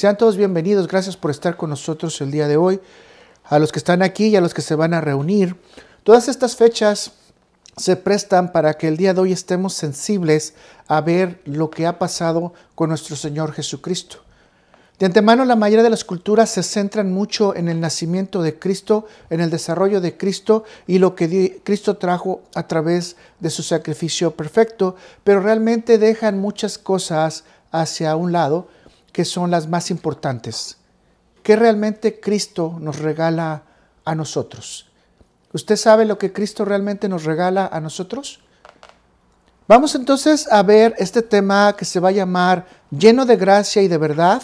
Sean todos bienvenidos. Gracias por estar con nosotros el día de hoy. A los que están aquí y a los que se van a reunir. Todas estas fechas se prestan para que el día de hoy estemos sensibles a ver lo que ha pasado con nuestro Señor Jesucristo. De antemano, la mayoría de las culturas se centran mucho en el nacimiento de Cristo, en el desarrollo de Cristo y lo que Cristo trajo a través de su sacrificio perfecto, pero realmente dejan muchas cosas hacia un lado que son las más importantes. ¿Qué realmente Cristo nos regala a nosotros? ¿Usted sabe lo que Cristo realmente nos regala a nosotros? Vamos entonces a ver este tema que se va a llamar Lleno de gracia y de verdad.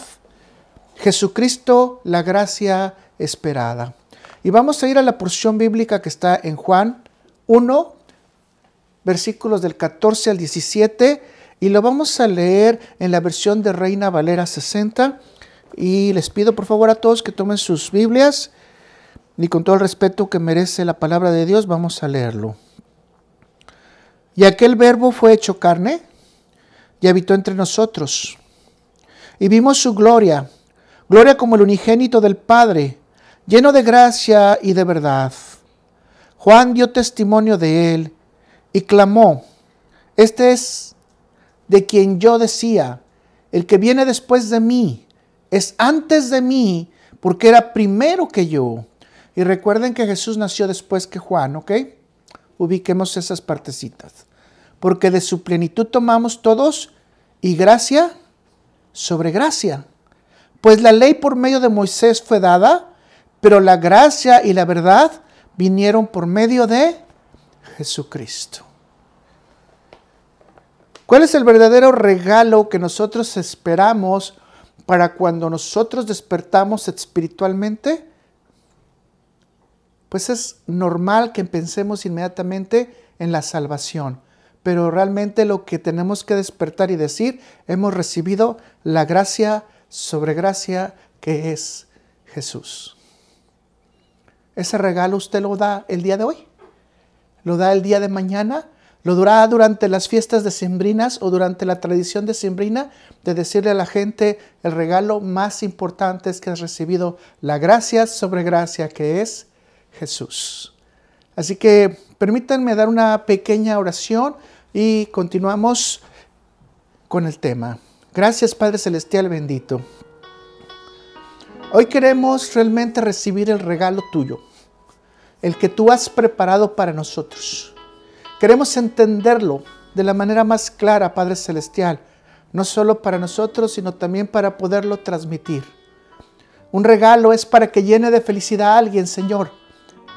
Jesucristo, la gracia esperada. Y vamos a ir a la porción bíblica que está en Juan 1, versículos del 14 al 17, y lo vamos a leer en la versión de Reina Valera 60. Y les pido por favor a todos que tomen sus Biblias y con todo el respeto que merece la palabra de Dios, vamos a leerlo. Y aquel verbo fue hecho carne y habitó entre nosotros. Y vimos su gloria, gloria como el unigénito del Padre, lleno de gracia y de verdad. Juan dio testimonio de él y clamó: Este es de quien yo decía, el que viene después de mí, es antes de mí, porque era primero que yo. Y recuerden que Jesús nació después que Juan, ¿ok? Ubiquemos esas partecitas. Porque de su plenitud tomamos todos, y gracia sobre gracia. Pues la ley por medio de Moisés fue dada, pero la gracia y la verdad vinieron por medio de Jesucristo. ¿Cuál es el verdadero regalo que nosotros esperamos para cuando nosotros despertamos espiritualmente? Pues es normal que pensemos inmediatamente en la salvación, pero realmente lo que tenemos que despertar y decir, hemos recibido la gracia sobre gracia que es Jesús. Ese regalo usted lo da el día de hoy, lo da el día de mañana, lo dará durante las fiestas decembrinas o durante la tradición decembrina de decirle a la gente el regalo más importante es que has recibido la gracia sobre gracia que es Jesús. Así que permítanme dar una pequeña oración y continuamos con el tema. Gracias, Padre Celestial bendito. Hoy queremos realmente recibir el regalo tuyo, el que tú has preparado para nosotros. Queremos entenderlo de la manera más clara, Padre Celestial, no solo para nosotros, sino también para poderlo transmitir. Un regalo es para que llene de felicidad a alguien, Señor.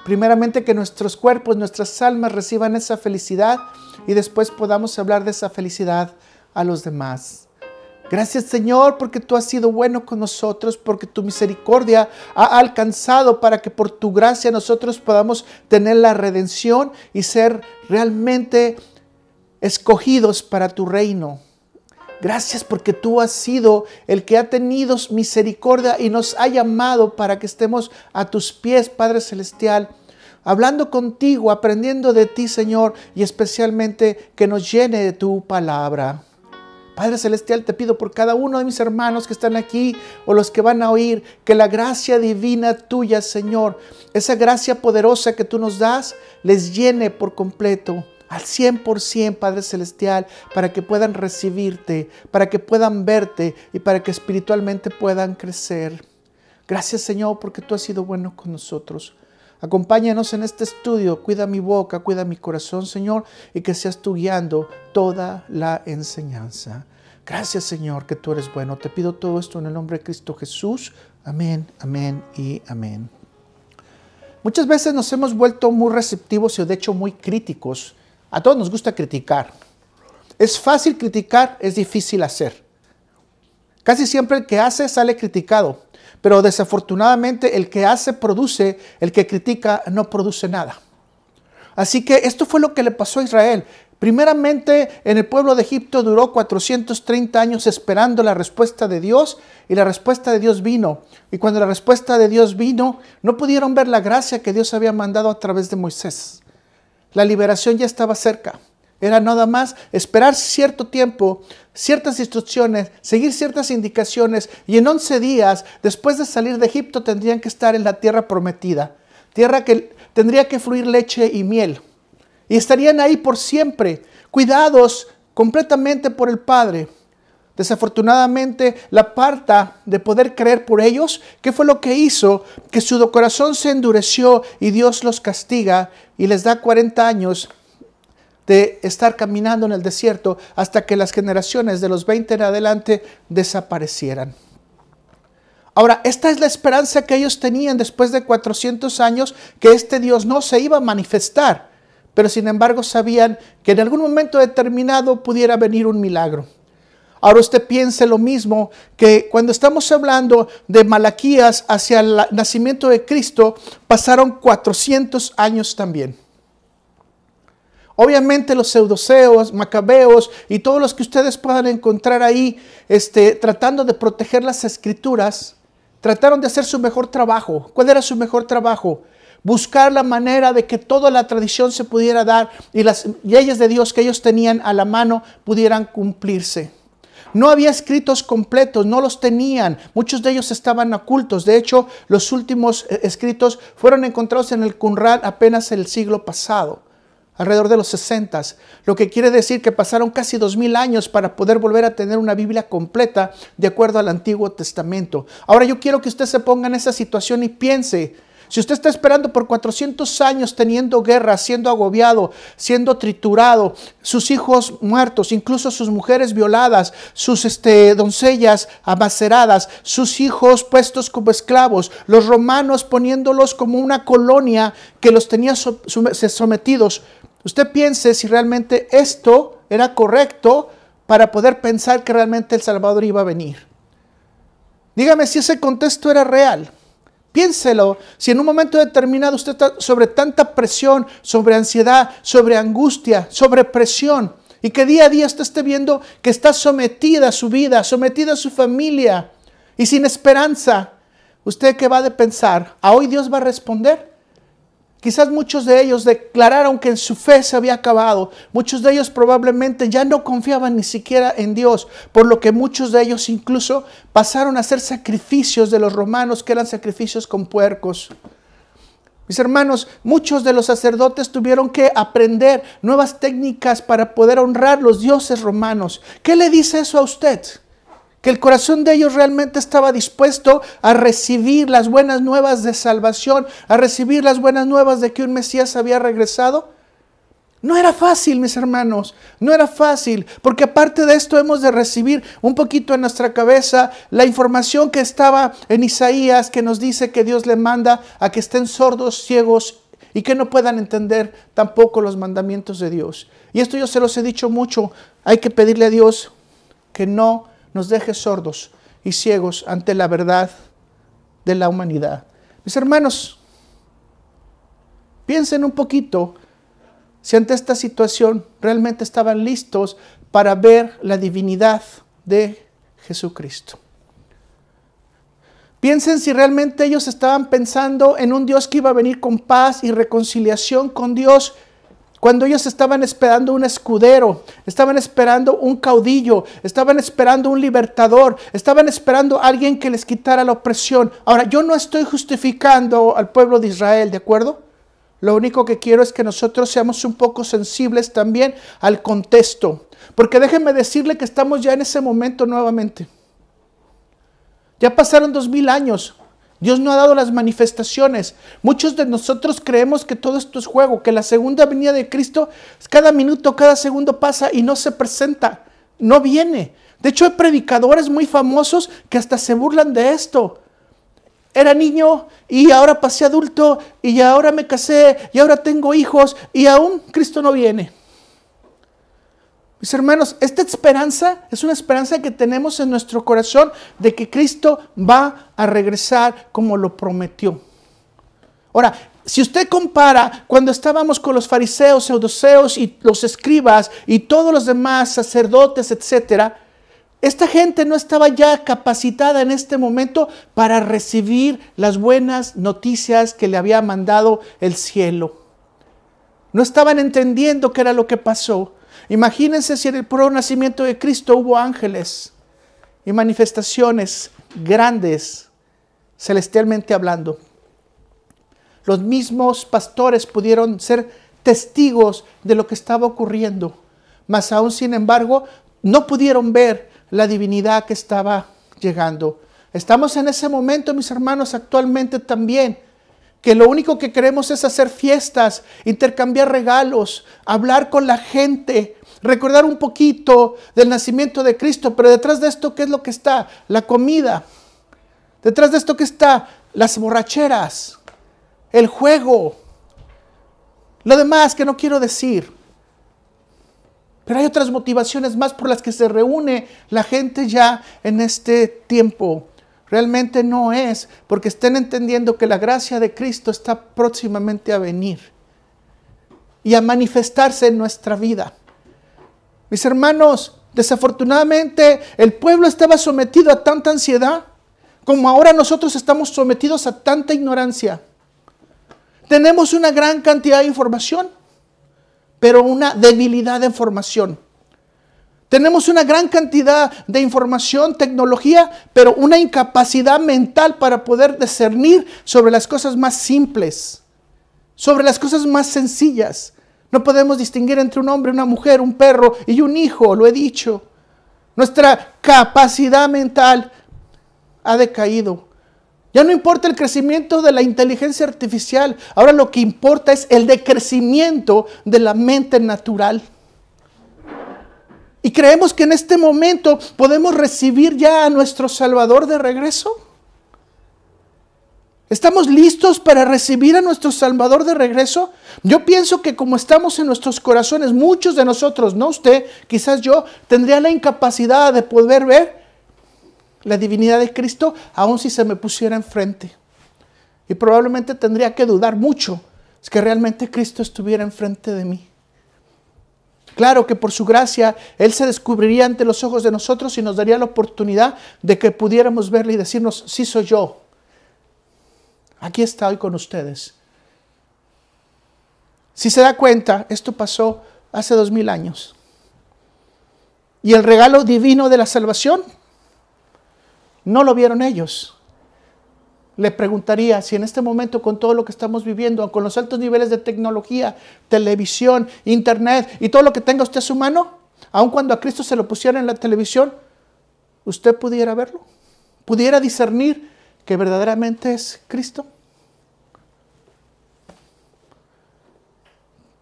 Primeramente que nuestros cuerpos, nuestras almas reciban esa felicidad y después podamos hablar de esa felicidad a los demás. Gracias, Señor, porque tú has sido bueno con nosotros, porque tu misericordia ha alcanzado para que por tu gracia nosotros podamos tener la redención y ser realmente escogidos para tu reino. Gracias porque tú has sido el que ha tenido misericordia y nos ha llamado para que estemos a tus pies, Padre Celestial, hablando contigo, aprendiendo de ti, Señor, y especialmente que nos llene de tu palabra. Padre Celestial, te pido por cada uno de mis hermanos que están aquí o los que van a oír, que la gracia divina tuya, Señor, esa gracia poderosa que tú nos das, les llene por completo, al 100%, Padre Celestial, para que puedan recibirte, para que puedan verte y para que espiritualmente puedan crecer. Gracias, Señor, porque tú has sido bueno con nosotros. Acompáñanos en este estudio, cuida mi boca, cuida mi corazón, Señor, y que seas tú guiando toda la enseñanza. Gracias, Señor, que tú eres bueno. Te pido todo esto en el nombre de Cristo Jesús. Amén, amén y amén. Muchas veces nos hemos vuelto muy receptivos y de hecho muy críticos. A todos nos gusta criticar. Es fácil criticar, es difícil hacer. Casi siempre el que hace sale criticado. Pero desafortunadamente el que hace produce, el que critica no produce nada. Así que esto fue lo que le pasó a Israel. Primeramente en el pueblo de Egipto duró 430 años esperando la respuesta de Dios y la respuesta de Dios vino. Y cuando la respuesta de Dios vino, no pudieron ver la gracia que Dios había mandado a través de Moisés. La liberación ya estaba cerca. Era nada más esperar cierto tiempo, ciertas instrucciones, seguir ciertas indicaciones, y en 11 días, después de salir de Egipto, tendrían que estar en la tierra prometida, tierra que tendría que fluir leche y miel, y estarían ahí por siempre, cuidados completamente por el Padre. Desafortunadamente, la falta de poder creer por ellos, ¿qué fue lo que hizo? Que su corazón se endureció y Dios los castiga y les da 40 años de estar caminando en el desierto hasta que las generaciones de los 20 en adelante desaparecieran. Ahora, esta es la esperanza que ellos tenían después de 400 años, que este Dios no se iba a manifestar, pero sin embargo sabían que en algún momento determinado pudiera venir un milagro. Ahora usted piense lo mismo, que cuando estamos hablando de Malaquías hacia el nacimiento de Cristo, pasaron 400 años también. Obviamente los seudoseos, macabeos y todos los que ustedes puedan encontrar ahí, tratando de proteger las escrituras, trataron de hacer su mejor trabajo. ¿Cuál era su mejor trabajo? Buscar la manera de que toda la tradición se pudiera dar y las leyes de Dios que ellos tenían a la mano pudieran cumplirse. No había escritos completos, no los tenían. Muchos de ellos estaban ocultos. De hecho, los últimos escritos fueron encontrados en el Qumran apenas el siglo pasado, alrededor de los 60. Lo que quiere decir que pasaron casi 2000 años para poder volver a tener una Biblia completa de acuerdo al Antiguo Testamento. Ahora yo quiero que usted se ponga en esa situación y piense. Si usted está esperando por 400 años teniendo guerra, siendo agobiado, siendo triturado, sus hijos muertos, incluso sus mujeres violadas, sus doncellas amaceradas, sus hijos puestos como esclavos, los romanos poniéndolos como una colonia que los tenía sometidos, usted piense si realmente esto era correcto para poder pensar que realmente el Salvador iba a venir. Dígame si ese contexto era real. Piénselo, si en un momento determinado usted está sobre tanta presión, sobre ansiedad, sobre angustia, sobre presión, y que día a día usted esté viendo que está sometida a su vida, sometida a su familia y sin esperanza, ¿usted qué va a pensar? ¿A hoy Dios va a responder? Quizás muchos de ellos declararon que en su fe se había acabado. Muchos de ellos probablemente ya no confiaban ni siquiera en Dios, por lo que muchos de ellos incluso pasaron a hacer sacrificios de los romanos, que eran sacrificios con puercos. Mis hermanos, muchos de los sacerdotes tuvieron que aprender nuevas técnicas para poder honrar los dioses romanos. ¿Qué le dice eso a usted? Que el corazón de ellos realmente estaba dispuesto a recibir las buenas nuevas de salvación, a recibir las buenas nuevas de que un Mesías había regresado. No era fácil, mis hermanos, no era fácil, porque aparte de esto hemos de recibir un poquito en nuestra cabeza la información que estaba en Isaías, que nos dice que Dios le manda a que estén sordos, ciegos y que no puedan entender tampoco los mandamientos de Dios. Y esto yo se los he dicho mucho, hay que pedirle a Dios que no nos deje sordos y ciegos ante la verdad de la humanidad. Mis hermanos, piensen un poquito si ante esta situación realmente estaban listos para ver la divinidad de Jesucristo. Piensen si realmente ellos estaban pensando en un Dios que iba a venir con paz y reconciliación con Dios, cuando ellos estaban esperando un escudero, estaban esperando un caudillo, estaban esperando un libertador, estaban esperando a alguien que les quitara la opresión. Ahora, yo no estoy justificando al pueblo de Israel, ¿de acuerdo? Lo único que quiero es que nosotros seamos un poco sensibles también al contexto. Porque déjenme decirle que estamos ya en ese momento nuevamente. Ya pasaron 2000 años. Dios no ha dado las manifestaciones. Muchos de nosotros creemos que todo esto es juego, que la segunda venida de Cristo, cada minuto, cada segundo pasa y no se presenta, no viene. De hecho, hay predicadores muy famosos que hasta se burlan de esto. Era niño y ahora pasé adulto y ahora me casé y ahora tengo hijos y aún Cristo no viene. Mis hermanos, esta esperanza es una esperanza que tenemos en nuestro corazón de que Cristo va a regresar como lo prometió. Ahora, si usted compara cuando estábamos con los fariseos, saduceos y los escribas y todos los demás sacerdotes, etcétera, esta gente no estaba ya capacitada en este momento para recibir las buenas noticias que le había mandado el cielo. No estaban entendiendo qué era lo que pasó. Imagínense si en el puro nacimiento de Cristo hubo ángeles y manifestaciones grandes, celestialmente hablando. Los mismos pastores pudieron ser testigos de lo que estaba ocurriendo, mas aún sin embargo no pudieron ver la divinidad que estaba llegando. Estamos en ese momento, mis hermanos, actualmente también, que lo único que queremos es hacer fiestas, intercambiar regalos, hablar con la gente, recordar un poquito del nacimiento de Cristo, pero detrás de esto, ¿qué es lo que está? La comida. Detrás de esto, ¿qué está? Las borracheras, el juego, lo demás que no quiero decir. Pero hay otras motivaciones más por las que se reúne la gente ya en este tiempo. Realmente no es porque estén entendiendo que la gracia de Cristo está próximamente a venir y a manifestarse en nuestra vida. Mis hermanos, desafortunadamente el pueblo estaba sometido a tanta ansiedad como ahora nosotros estamos sometidos a tanta ignorancia. Tenemos una gran cantidad de información, pero una debilidad de información. Tenemos una gran cantidad de información, tecnología, pero una incapacidad mental para poder discernir sobre las cosas más simples, sobre las cosas más sencillas. No podemos distinguir entre un hombre, una mujer, un perro y un hijo, lo he dicho. Nuestra capacidad mental ha decaído. Ya no importa el crecimiento de la inteligencia artificial, ahora lo que importa es el decrecimiento de la mente natural. Y creemos que en este momento podemos recibir ya a nuestro Salvador de regreso. ¿Estamos listos para recibir a nuestro Salvador de regreso? Yo pienso que como estamos en nuestros corazones, muchos de nosotros, no usted, quizás yo, tendría la incapacidad de poder ver la divinidad de Cristo, aun si se me pusiera enfrente. Y probablemente tendría que dudar mucho, es que realmente Cristo estuviera enfrente de mí. Claro que por su gracia, Él se descubriría ante los ojos de nosotros y nos daría la oportunidad de que pudiéramos verle y decirnos, sí soy yo. Aquí estoy con ustedes. Si se da cuenta, esto pasó hace 2000 años. Y el regalo divino de la salvación, no lo vieron ellos. Le preguntaría si en este momento, con todo lo que estamos viviendo, con los altos niveles de tecnología, televisión, internet y todo lo que tenga usted a su mano, aun cuando a Cristo se lo pusiera en la televisión, ¿usted pudiera verlo? ¿Pudiera discernir que verdaderamente es Cristo?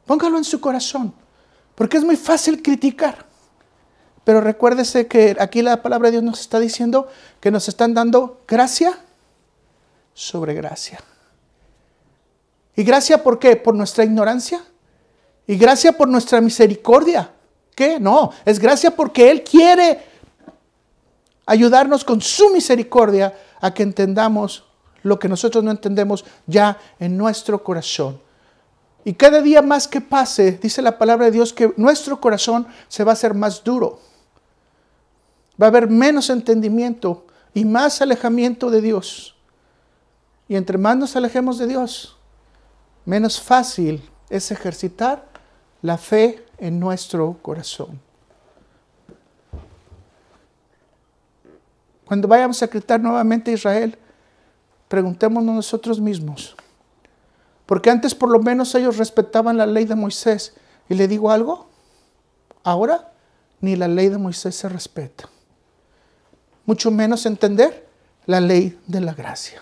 Póngalo en su corazón, porque es muy fácil criticar. Pero recuérdese que aquí la palabra de Dios nos está diciendo que nos están dando gracia sobre gracia. ¿Y gracia por qué? ¿Por nuestra ignorancia? ¿Y gracia por nuestra misericordia? ¿Qué? No, es gracia porque Él quiere ayudarnos con su misericordia a que entendamos lo que nosotros no entendemos ya en nuestro corazón. Y cada día más que pase, dice la palabra de Dios, que nuestro corazón se va a hacer más duro. Va a haber menos entendimiento y más alejamiento de Dios. Y entre más nos alejemos de Dios, menos fácil es ejercitar la fe en nuestro corazón. Cuando vayamos a gritar nuevamente a Israel, preguntémonos nosotros mismos. Porque antes por lo menos ellos respetaban la ley de Moisés. Y le digo algo, ahora ni la ley de Moisés se respeta. Mucho menos entender la ley de la gracia.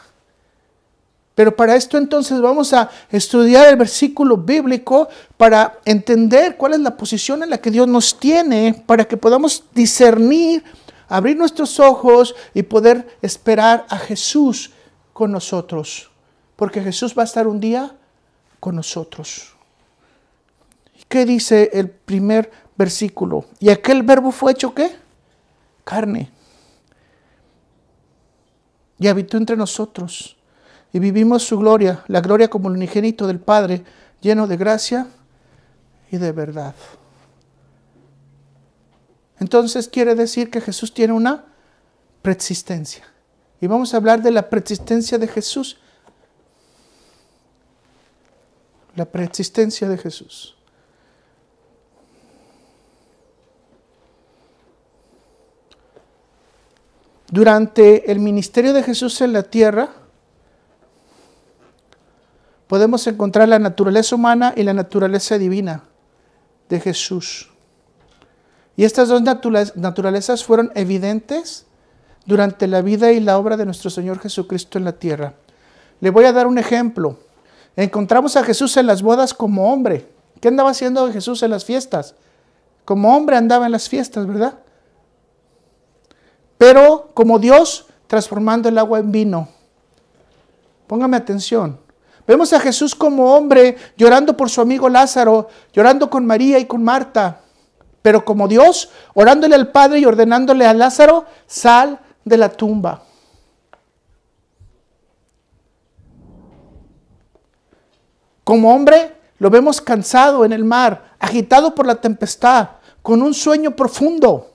Pero para esto entonces vamos a estudiar el versículo bíblico para entender cuál es la posición en la que Dios nos tiene, para que podamos discernir, abrir nuestros ojos y poder esperar a Jesús con nosotros. Porque Jesús va a estar un día con nosotros. ¿Qué dice el primer versículo? ¿Y aquel verbo fue hecho qué? Carne. Y habitó entre nosotros. Y vivimos su gloria, la gloria como el unigénito del Padre, lleno de gracia y de verdad. Entonces quiere decir que Jesús tiene una preexistencia. Y vamos a hablar de la preexistencia de Jesús. La preexistencia de Jesús. durante el ministerio de Jesús en la tierra, podemos encontrar la naturaleza humana y la naturaleza divina de Jesús. Y estas dos naturalezas fueron evidentes durante la vida y la obra de nuestro Señor Jesucristo en la tierra. Le voy a dar un ejemplo. Encontramos a Jesús en las bodas como hombre. ¿Qué andaba haciendo Jesús en las fiestas? Como hombre andaba en las fiestas, ¿verdad? Pero como Dios, transformando el agua en vino. Póngame atención. Vemos a Jesús como hombre llorando por su amigo Lázaro, llorando con María y con Marta. Pero como Dios, orándole al Padre y ordenándole a Lázaro, sal de la tumba. Como hombre, lo vemos cansado en el mar, agitado por la tempestad, con un sueño profundo.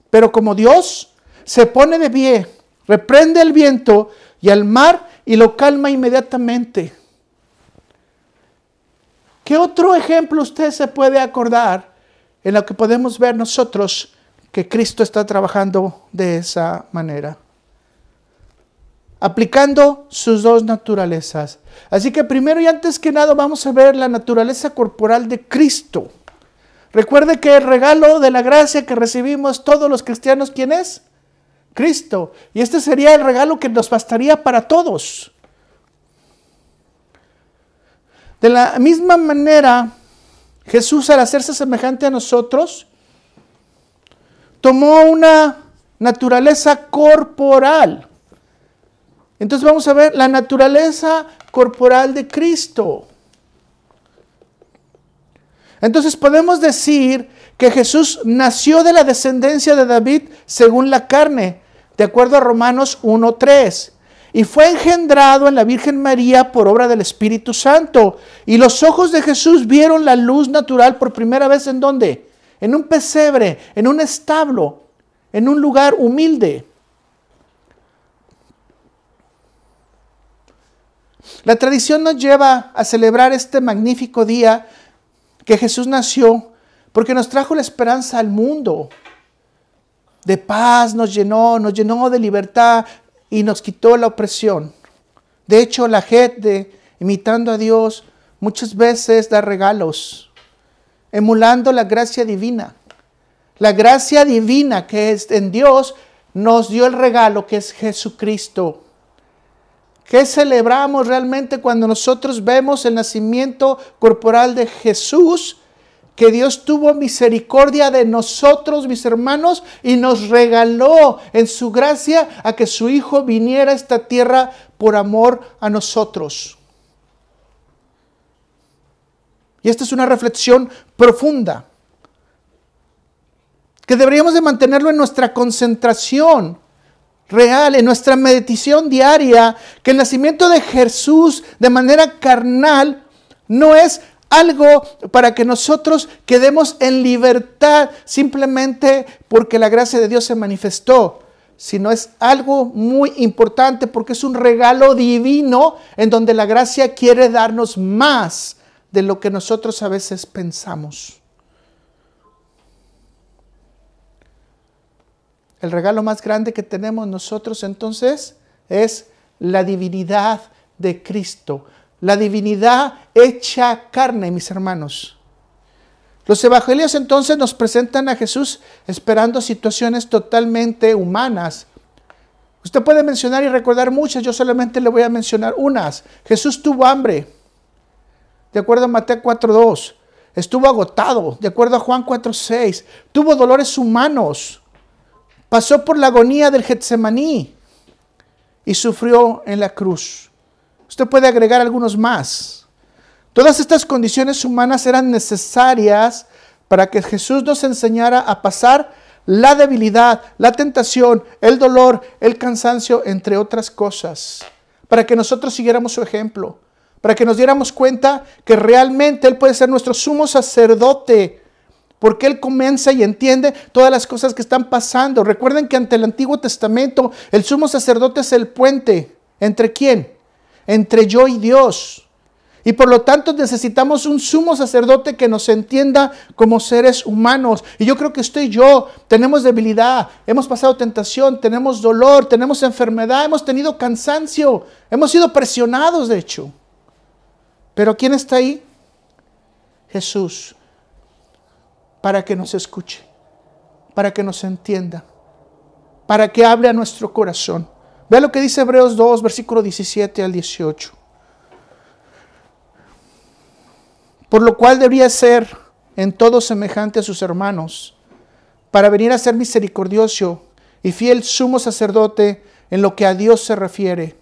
Pero como Dios, se pone de pie, reprende el viento y al mar y lo calma inmediatamente. ¿Qué otro ejemplo usted se puede acordar en lo que podemos ver nosotros que Cristo está trabajando de esa manera? Aplicando sus dos naturalezas. Así que primero y antes que nada vamos a ver la naturaleza corporal de Cristo. Recuerde que el regalo de la gracia que recibimos todos los cristianos, ¿quién es? Cristo. Y este sería el regalo que nos bastaría para todos. De la misma manera, Jesús, al hacerse semejante a nosotros, tomó una naturaleza corporal. Entonces vamos a ver la naturaleza corporal de Cristo. Entonces podemos decir que Jesús nació de la descendencia de David según la carne, de acuerdo a Romanos 1:3. Y fue engendrado en la Virgen María por obra del Espíritu Santo. Y los ojos de Jesús vieron la luz natural por primera vez, ¿en dónde? En un pesebre, en un establo, en un lugar humilde. La tradición nos lleva a celebrar este magnífico día que Jesús nació, porque nos trajo la esperanza al mundo. De paz nos llenó de libertad y nos quitó la opresión. De hecho, la gente, imitando a Dios, muchas veces da regalos, emulando la gracia divina. La gracia divina que es en Dios nos dio el regalo que es Jesucristo. ¿Qué celebramos realmente cuando nosotros vemos el nacimiento corporal de Jesús? Que Dios tuvo misericordia de nosotros, mis hermanos, y nos regaló en su gracia a que su Hijo viniera a esta tierra por amor a nosotros. Y esta es una reflexión profunda, que deberíamos de mantenerlo en nuestra concentración real, en nuestra meditación diaria, que el nacimiento de Jesús de manera carnal no es algo para que nosotros quedemos en libertad simplemente porque la gracia de Dios se manifestó, sino es algo muy importante porque es un regalo divino en donde la gracia quiere darnos más de lo que nosotros a veces pensamos. El regalo más grande que tenemos nosotros entonces es la divinidad de Cristo. La divinidad hecha carne, mis hermanos. Los evangelios entonces nos presentan a Jesús esperando situaciones totalmente humanas. Usted puede mencionar y recordar muchas, yo solamente le voy a mencionar unas. Jesús tuvo hambre, de acuerdo a Mateo 4:2. Estuvo agotado, de acuerdo a Juan 4:6. Tuvo dolores humanos. Pasó por la agonía del Getsemaní y sufrió en la cruz. Usted puede agregar algunos más. Todas estas condiciones humanas eran necesarias para que Jesús nos enseñara a pasar la debilidad, la tentación, el dolor, el cansancio, entre otras cosas. Para que nosotros siguiéramos su ejemplo. Para que nos diéramos cuenta que realmente Él puede ser nuestro sumo sacerdote. Porque Él comienza y entiende todas las cosas que están pasando. Recuerden que ante el Antiguo Testamento el sumo sacerdote es el puente. ¿Entre quién? Entre yo y Dios. Y por lo tanto necesitamos un sumo sacerdote que nos entienda como seres humanos. Y yo creo que usted y yo tenemos debilidad, hemos pasado tentación, tenemos dolor, tenemos enfermedad, hemos tenido cansancio, hemos sido presionados de hecho. Pero ¿quién está ahí? Jesús, para que nos escuche, para que nos entienda, para que hable a nuestro corazón. Vea lo que dice Hebreos 2, versículo 17 al 18. Por lo cual debería ser en todo semejante a sus hermanos, para venir a ser misericordioso y fiel sumo sacerdote en lo que a Dios se refiere,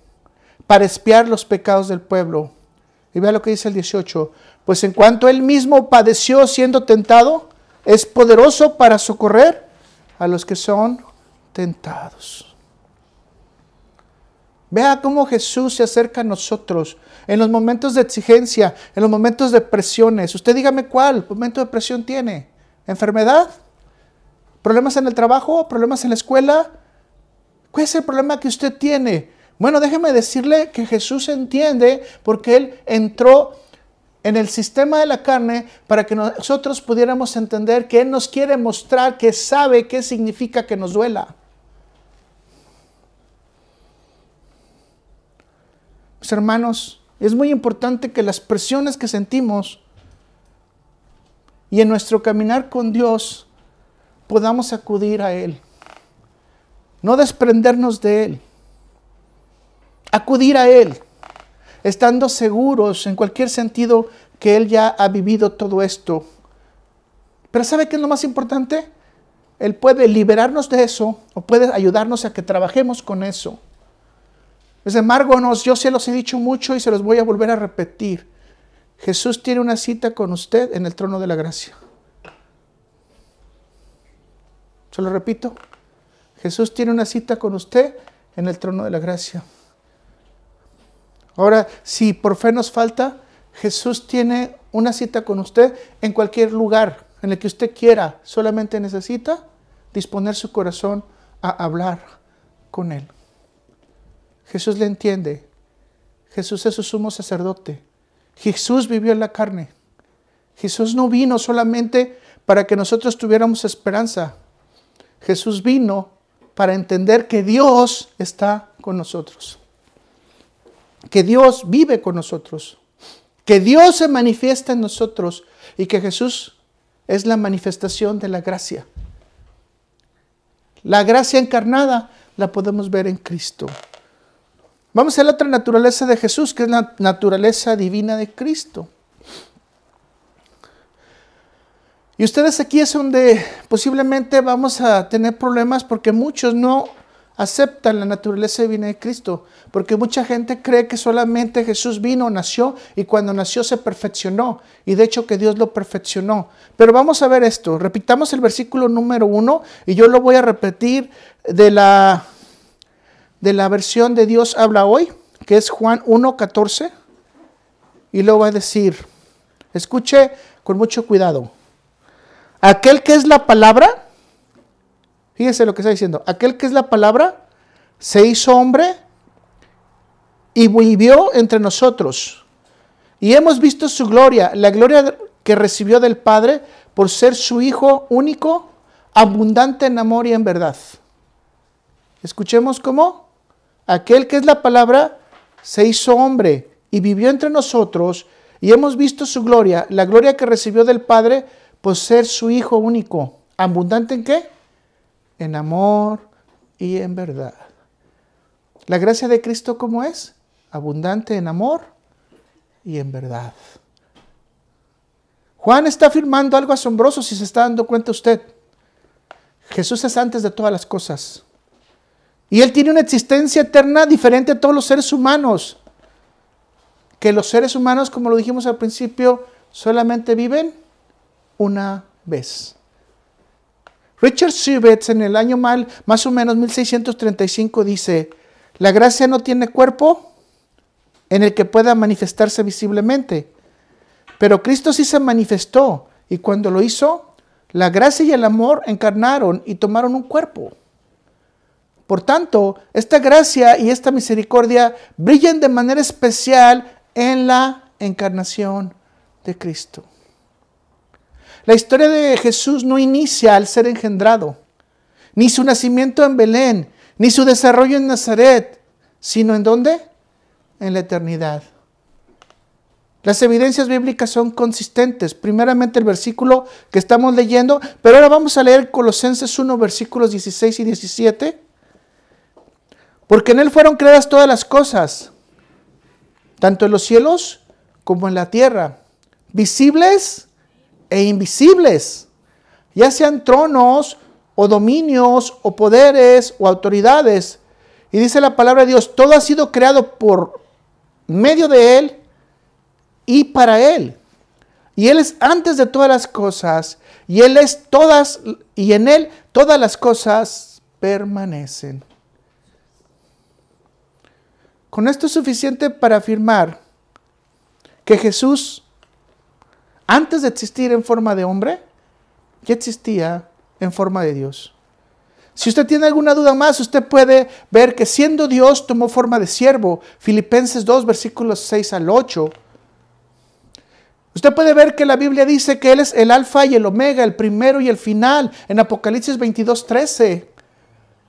para expiar los pecados del pueblo. Y vea lo que dice el 18. Pues en cuanto él mismo padeció siendo tentado, es poderoso para socorrer a los que son tentados. Vea cómo Jesús se acerca a nosotros en los momentos de exigencia, en los momentos de presiones. Usted dígame cuál momento de presión tiene. ¿Enfermedad? ¿Problemas en el trabajo? ¿Problemas en la escuela? ¿Cuál es el problema que usted tiene? Bueno, déjeme decirle que Jesús entiende porque Él entró en el sistema de la carne para que nosotros pudiéramos entender que Él nos quiere mostrar que sabe qué significa que nos duela. Mis hermanos, es muy importante que las presiones que sentimos y en nuestro caminar con Dios podamos acudir a Él. No desprendernos de Él. Acudir a Él, estando seguros en cualquier sentido que Él ya ha vivido todo esto. Pero ¿sabe qué es lo más importante? Él puede liberarnos de eso o puede ayudarnos a que trabajemos con eso. Sin embargo, yo se los he dicho mucho y se los voy a volver a repetir. Jesús tiene una cita con usted en el trono de la gracia. Se lo repito. Jesús tiene una cita con usted en el trono de la gracia. Ahora, si por fe nos falta, Jesús tiene una cita con usted en cualquier lugar en el que usted quiera. Solamente necesita disponer su corazón a hablar con Él. Jesús le entiende. Jesús es su sumo sacerdote. Jesús vivió en la carne. Jesús no vino solamente para que nosotros tuviéramos esperanza. Jesús vino para entender que Dios está con nosotros. Que Dios vive con nosotros. Que Dios se manifiesta en nosotros. Y que Jesús es la manifestación de la gracia. La gracia encarnada la podemos ver en Cristo. Vamos a la otra naturaleza de Jesús, que es la naturaleza divina de Cristo. Y ustedes aquí es donde posiblemente vamos a tener problemas porque muchos no aceptan la naturaleza divina de Cristo. Porque mucha gente cree que solamente Jesús vino, nació y cuando nació se perfeccionó. Y de hecho que Dios lo perfeccionó. Pero vamos a ver esto. Repitamos el versículo número 1 y yo lo voy a repetir de la versión de Dios habla hoy, que es Juan 1:14. Y luego va a decir, escuche con mucho cuidado. Aquel que es la palabra, fíjese lo que está diciendo, aquel que es la palabra se hizo hombre y vivió entre nosotros. Y hemos visto su gloria, la gloria que recibió del Padre por ser su Hijo único, abundante en amor y en verdad. Escuchemos cómo. Aquel que es la palabra se hizo hombre y vivió entre nosotros y hemos visto su gloria, la gloria que recibió del Padre por ser su Hijo único. ¿Abundante en qué? En amor y en verdad. La gracia de Cristo, ¿cómo es? Abundante en amor y en verdad. Juan está afirmando algo asombroso si se está dando cuenta usted. Jesús es antes de todas las cosas. Y Él tiene una existencia eterna diferente a todos los seres humanos. Que los seres humanos, como lo dijimos al principio, solamente viven una vez. Richard Sibbett en el año más o menos 1635 dice, la gracia no tiene cuerpo en el que pueda manifestarse visiblemente, pero Cristo sí se manifestó y cuando lo hizo, la gracia y el amor encarnaron y tomaron un cuerpo. Por tanto, esta gracia y esta misericordia brillan de manera especial en la encarnación de Cristo. La historia de Jesús no inicia al ser engendrado, ni su nacimiento en Belén, ni su desarrollo en Nazaret, sino ¿en dónde? En la eternidad. Las evidencias bíblicas son consistentes. Primeramente el versículo que estamos leyendo, pero ahora vamos a leer Colosenses 1, versículos 16 y 17. Porque en Él fueron creadas todas las cosas, tanto en los cielos como en la tierra, visibles e invisibles, ya sean tronos o dominios o poderes o autoridades. Y dice la palabra de Dios, todo ha sido creado por medio de Él y para Él. Y Él es antes de todas las cosas, y Él es todas, y en Él todas las cosas permanecen. Con esto es suficiente para afirmar que Jesús, antes de existir en forma de hombre, ya existía en forma de Dios. Si usted tiene alguna duda más, usted puede ver que siendo Dios tomó forma de siervo. Filipenses 2, versículos 6 al 8. Usted puede ver que la Biblia dice que Él es el alfa y el omega, el primero y el final, en Apocalipsis 22, 13.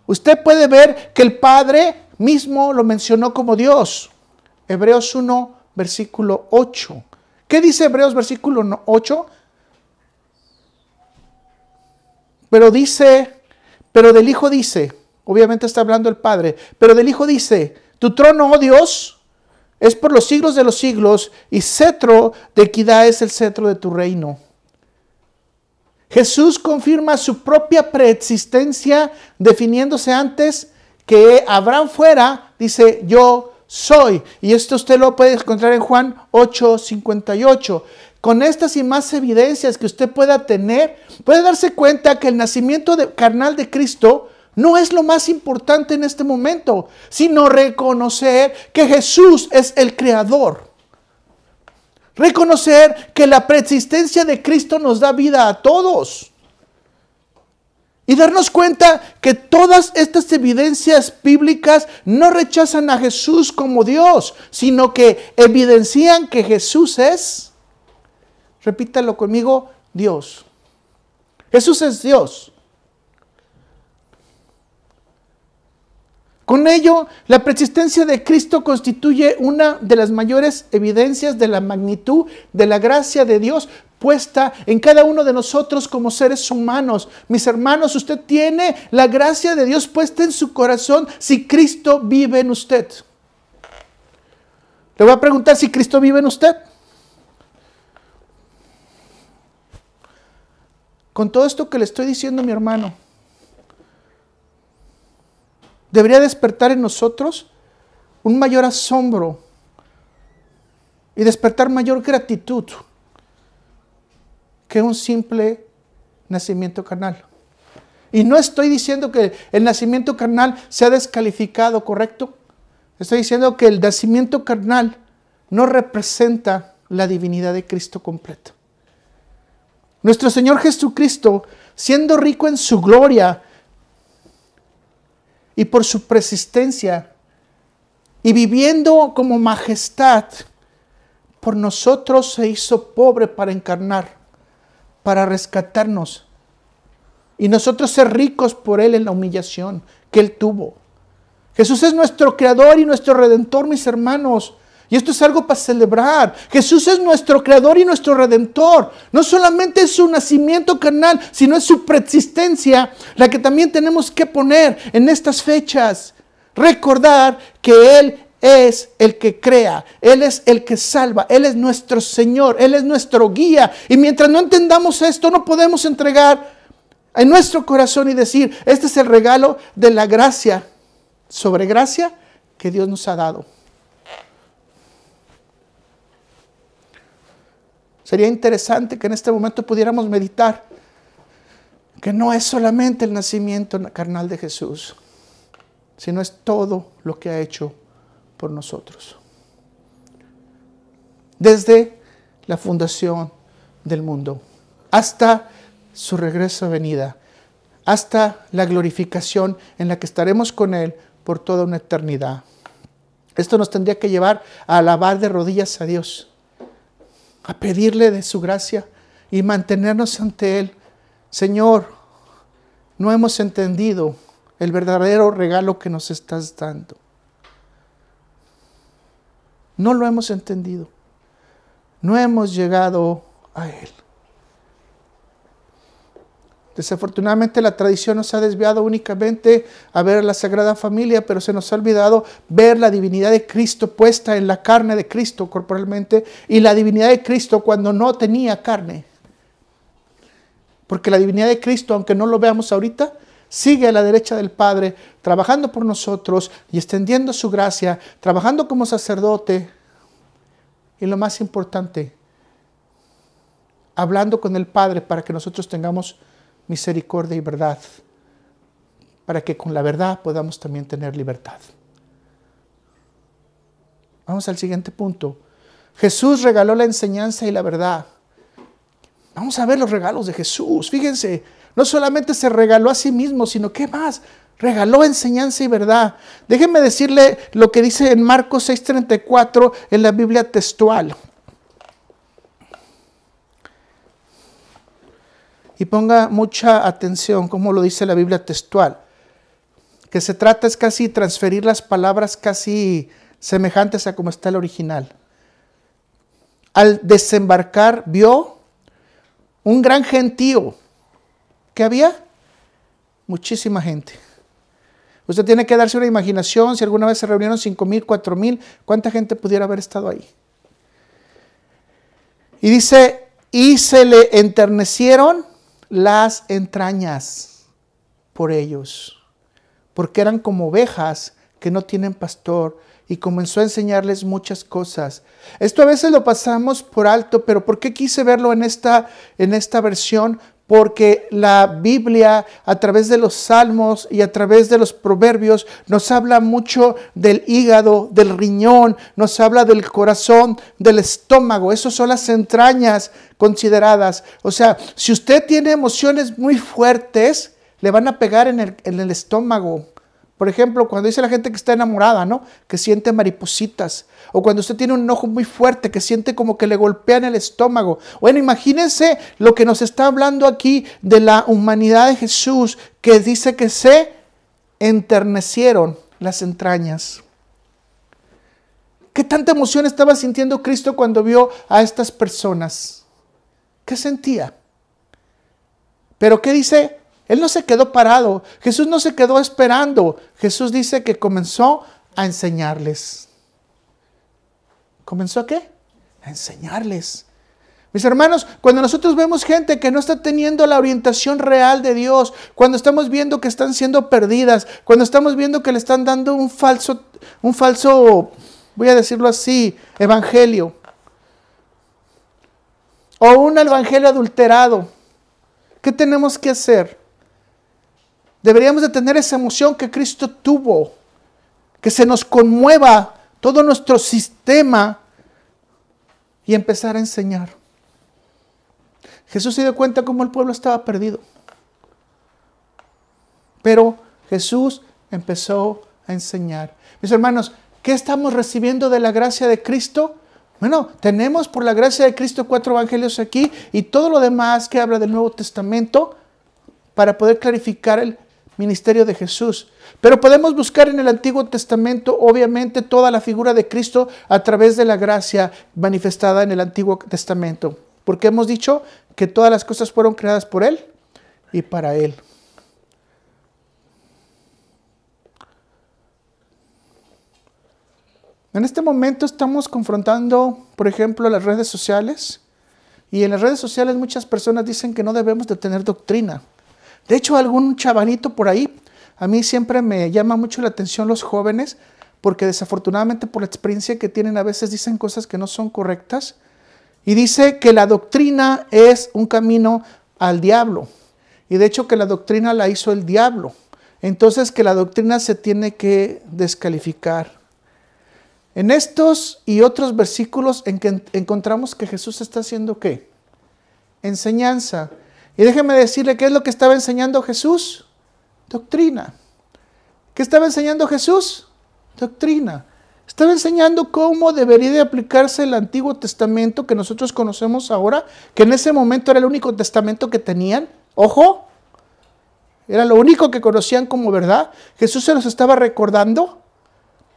Usted puede ver que el Padre mismo lo mencionó como Dios. Hebreos 1, versículo 8. ¿Qué dice Hebreos versículo 8? Pero del Hijo dice, obviamente está hablando el Padre, pero del Hijo dice, tu trono, oh Dios, es por los siglos de los siglos, y cetro de equidad es el cetro de tu reino. Jesús confirma su propia preexistencia, definiéndose antes que Abraham fuera, dice, yo soy. Y esto usted lo puede encontrar en Juan 8:58. Con estas y más evidencias que usted pueda tener, puede darse cuenta que el nacimiento carnal de Cristo no es lo más importante en este momento, sino reconocer que Jesús es el Creador. Reconocer que la preexistencia de Cristo nos da vida a todos. Y darnos cuenta que todas estas evidencias bíblicas no rechazan a Jesús como Dios, sino que evidencian que Jesús es, repítalo conmigo, Dios. Jesús es Dios. Con ello, la preexistencia de Cristo constituye una de las mayores evidencias de la magnitud de la gracia de Dios puesta en cada uno de nosotros como seres humanos. Mis hermanos, usted tiene la gracia de Dios puesta en su corazón si Cristo vive en usted. Le voy a preguntar si Cristo vive en usted. Con todo esto que le estoy diciendo, mi hermano, debería despertar en nosotros un mayor asombro y despertar mayor gratitud que un simple nacimiento carnal. Y no estoy diciendo que el nacimiento carnal sea descalificado, ¿correcto? Estoy diciendo que el nacimiento carnal no representa la divinidad de Cristo completa. Nuestro Señor Jesucristo, siendo rico en su gloria y por su persistencia y viviendo como majestad, por nosotros se hizo pobre para encarnar, para rescatarnos. Y nosotros ser ricos por Él en la humillación que Él tuvo. Jesús es nuestro Creador y nuestro Redentor, mis hermanos. Y esto es algo para celebrar. Jesús es nuestro Creador y nuestro Redentor. No solamente es su nacimiento carnal, sino es su preexistencia, la que también tenemos que poner en estas fechas. Recordar que Él es el que crea, Él es el que salva, Él es nuestro Señor, Él es nuestro guía. Y mientras no entendamos esto, no podemos entregar en nuestro corazón y decir, este es el regalo de la gracia sobre gracia que Dios nos ha dado. Sería interesante que en este momento pudiéramos meditar que no es solamente el nacimiento carnal de Jesús, sino es todo lo que ha hecho por nosotros. Desde la fundación del mundo, hasta su regreso a venida, hasta la glorificación en la que estaremos con Él por toda una eternidad. Esto nos tendría que llevar a alabar de rodillas a Dios a pedirle de su gracia y mantenernos ante Él. Señor, no hemos entendido el verdadero regalo que nos estás dando. No lo hemos entendido. No hemos llegado a Él. Desafortunadamente la tradición nos ha desviado únicamente a ver a la Sagrada Familia, pero se nos ha olvidado ver la divinidad de Cristo puesta en la carne de Cristo corporalmente y la divinidad de Cristo cuando no tenía carne. Porque la divinidad de Cristo, aunque no lo veamos ahorita, sigue a la derecha del Padre, trabajando por nosotros y extendiendo su gracia, trabajando como sacerdote. Y lo más importante, hablando con el Padre para que nosotros tengamos misericordia y verdad, para que con la verdad podamos también tener libertad. Vamos al siguiente punto. Jesús regaló la enseñanza y la verdad. Vamos a ver los regalos de Jesús. Fíjense, no solamente se regaló a sí mismo, sino ¿qué más? Regaló enseñanza y verdad. Déjenme decirle lo que dice en Marcos 6:34 en la Biblia textual. Y ponga mucha atención cómo lo dice la Biblia textual. Que se trata es casi transferir las palabras casi semejantes a como está el original. Al desembarcar vio un gran gentío. ¿Qué había? Muchísima gente. Usted tiene que darse una imaginación, si alguna vez se reunieron 5,000, 4,000, ¿cuánta gente pudiera haber estado ahí? Y dice, y se le enternecieron las entrañas por ellos, porque eran como ovejas que no tienen pastor, y comenzó a enseñarles muchas cosas. Esto a veces lo pasamos por alto, pero ¿por qué quise verlo en esta versión? Porque la Biblia, a través de los salmos y a través de los proverbios, nos habla mucho del hígado, del riñón, nos habla del corazón, del estómago. Esas son las entrañas consideradas. O sea, si usted tiene emociones muy fuertes, le van a pegar en el estómago. Por ejemplo, cuando dice la gente que está enamorada, ¿no? Que siente maripositas. O cuando usted tiene un enojo muy fuerte, que siente como que le golpean el estómago. Bueno, imagínense lo que nos está hablando aquí de la humanidad de Jesús, que dice que se enternecieron las entrañas. ¿Qué tanta emoción estaba sintiendo Cristo cuando vio a estas personas? ¿Qué sentía? ¿Pero qué dice? Él no se quedó parado. Jesús no se quedó esperando. Jesús dice que comenzó a enseñarles. ¿Comenzó a qué? A enseñarles. Mis hermanos, cuando nosotros vemos gente que no está teniendo la orientación real de Dios, cuando estamos viendo que están siendo perdidas, cuando estamos viendo que le están dando un falso, voy a decirlo así, evangelio, o un evangelio adulterado, ¿qué tenemos que hacer? Deberíamos de tener esa emoción que Cristo tuvo, que se nos conmueva todo nuestro sistema y empezar a enseñar. Jesús se dio cuenta cómo el pueblo estaba perdido. Pero Jesús empezó a enseñar. Mis hermanos, ¿qué estamos recibiendo de la gracia de Cristo? Bueno, tenemos por la gracia de Cristo 4 evangelios aquí y todo lo demás que habla del Nuevo Testamento para poder clarificar el ministerio de Jesús. Pero podemos buscar en el Antiguo Testamento, obviamente, toda la figura de Cristo a través de la gracia manifestada en el Antiguo Testamento. Porque hemos dicho que todas las cosas fueron creadas por Él y para Él. En este momento estamos confrontando, por ejemplo, las redes sociales. Y en las redes sociales muchas personas dicen que no debemos de tener doctrina. De hecho, algún chavalito por ahí, a mí siempre me llama mucho la atención los jóvenes, porque desafortunadamente por la experiencia que tienen a veces dicen cosas que no son correctas. Y dice que la doctrina es un camino al diablo. Y de hecho que la doctrina la hizo el diablo. Entonces que la doctrina se tiene que descalificar. En estos y otros versículos en que encontramos que Jesús está haciendo ¿qué? Enseñanza. Y déjeme decirle, ¿qué es lo que estaba enseñando Jesús? Doctrina. ¿Qué estaba enseñando Jesús? Doctrina. Estaba enseñando cómo debería de aplicarse el Antiguo Testamento que nosotros conocemos ahora, que en ese momento era el único testamento que tenían. Ojo, era lo único que conocían como verdad. Jesús se los estaba recordando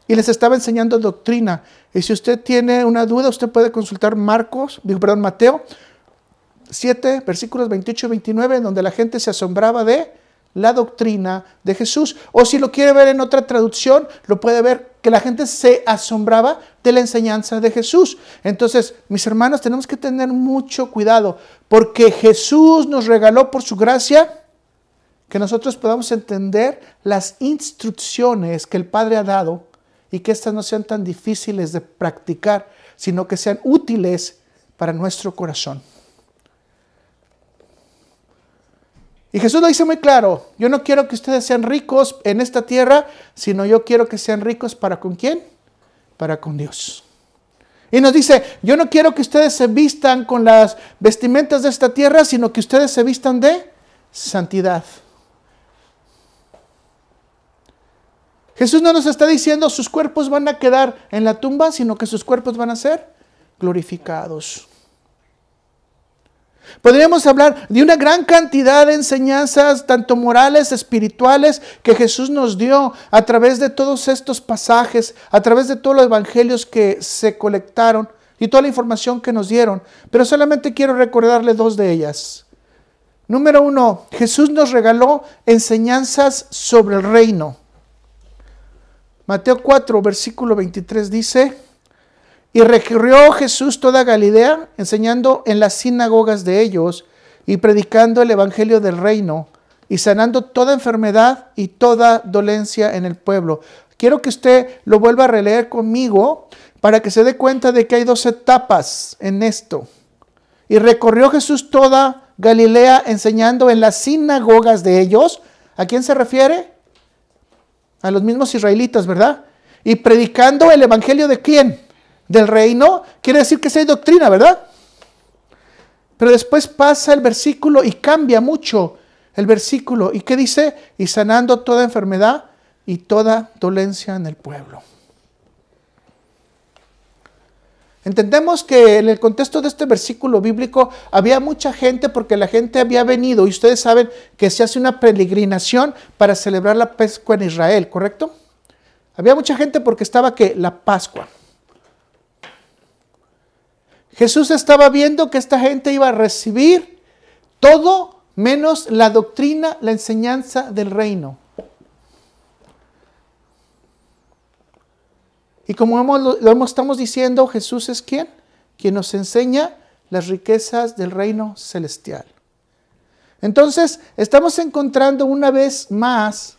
y les estaba enseñando doctrina. Y si usted tiene una duda, usted puede consultar Mateo 7, versículos 28 y 29, donde la gente se asombraba de la doctrina de Jesús. O si lo quiere ver en otra traducción, lo puede ver que la gente se asombraba de la enseñanza de Jesús. Entonces, mis hermanos, tenemos que tener mucho cuidado, porque Jesús nos regaló por su gracia que nosotros podamos entender las instrucciones que el Padre ha dado y que éstas no sean tan difíciles de practicar, sino que sean útiles para nuestro corazón. Y Jesús lo dice muy claro: yo no quiero que ustedes sean ricos en esta tierra, sino yo quiero que sean ricos ¿para con quién? Para con Dios. Y nos dice: yo no quiero que ustedes se vistan con las vestimentas de esta tierra, sino que ustedes se vistan de santidad. Jesús no nos está diciendo sus cuerpos van a quedar en la tumba, sino que sus cuerpos van a ser glorificados. Podríamos hablar de una gran cantidad de enseñanzas, tanto morales, espirituales, que Jesús nos dio a través de todos estos pasajes, a través de todos los evangelios que se colectaron y toda la información que nos dieron. Pero solamente quiero recordarle dos de ellas. Número 1, Jesús nos regaló enseñanzas sobre el reino. Mateo 4, versículo 23 dice: y recorrió Jesús toda Galilea, enseñando en las sinagogas de ellos y predicando el evangelio del reino y sanando toda enfermedad y toda dolencia en el pueblo. Quiero que usted lo vuelva a releer conmigo para que se dé cuenta de que hay dos etapas en esto. Y recorrió Jesús toda Galilea, enseñando en las sinagogas de ellos. ¿A quién se refiere? A los mismos israelitas, ¿verdad? Y predicando el evangelio ¿de quién? Del reino. Quiere decir que sí hay doctrina, ¿verdad? Pero después pasa el versículo y cambia mucho el versículo. ¿Y qué dice? Y sanando toda enfermedad y toda dolencia en el pueblo. Entendemos que en el contexto de este versículo bíblico había mucha gente, porque la gente había venido, y ustedes saben que se hace una peregrinación para celebrar la Pascua en Israel, ¿correcto? Había mucha gente porque estaba ¿qué? La Pascua. Jesús estaba viendo que esta gente iba a recibir todo menos la doctrina, la enseñanza del reino. Y como estamos diciendo, Jesús es ¿quién? Quien nos enseña las riquezas del reino celestial. Entonces, estamos encontrando una vez más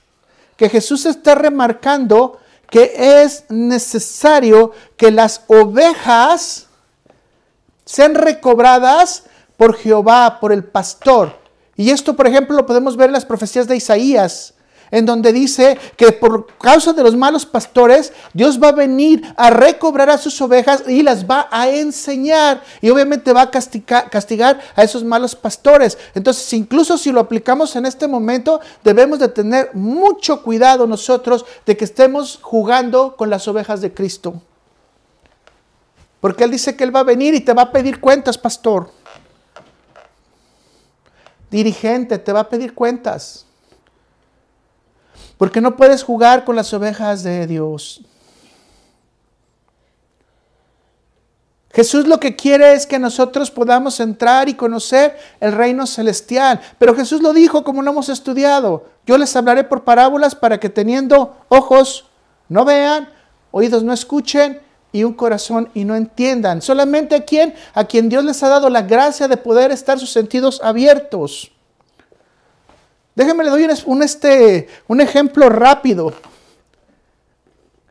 que Jesús está remarcando que es necesario que las ovejas sean recobradas por Jehová, por el pastor. Y esto, por ejemplo, lo podemos ver en las profecías de Isaías, en donde dice que por causa de los malos pastores, Dios va a venir a recobrar a sus ovejas y las va a enseñar. Y obviamente va a castigar a esos malos pastores. Entonces, incluso si lo aplicamos en este momento, debemos de tener mucho cuidado nosotros de que estemos jugando con las ovejas de Cristo. Porque Él dice que Él va a venir y te va a pedir cuentas, pastor. Dirigente, te va a pedir cuentas. Porque no puedes jugar con las ovejas de Dios. Jesús lo que quiere es que nosotros podamos entrar y conocer el reino celestial. Pero Jesús lo dijo como no hemos estudiado. Yo les hablaré por parábolas para que teniendo ojos no vean, oídos no escuchen y un corazón y no entiendan. Solamente a quien Dios les ha dado la gracia de poder estar sus sentidos abiertos. Déjenme le doy un ejemplo rápido.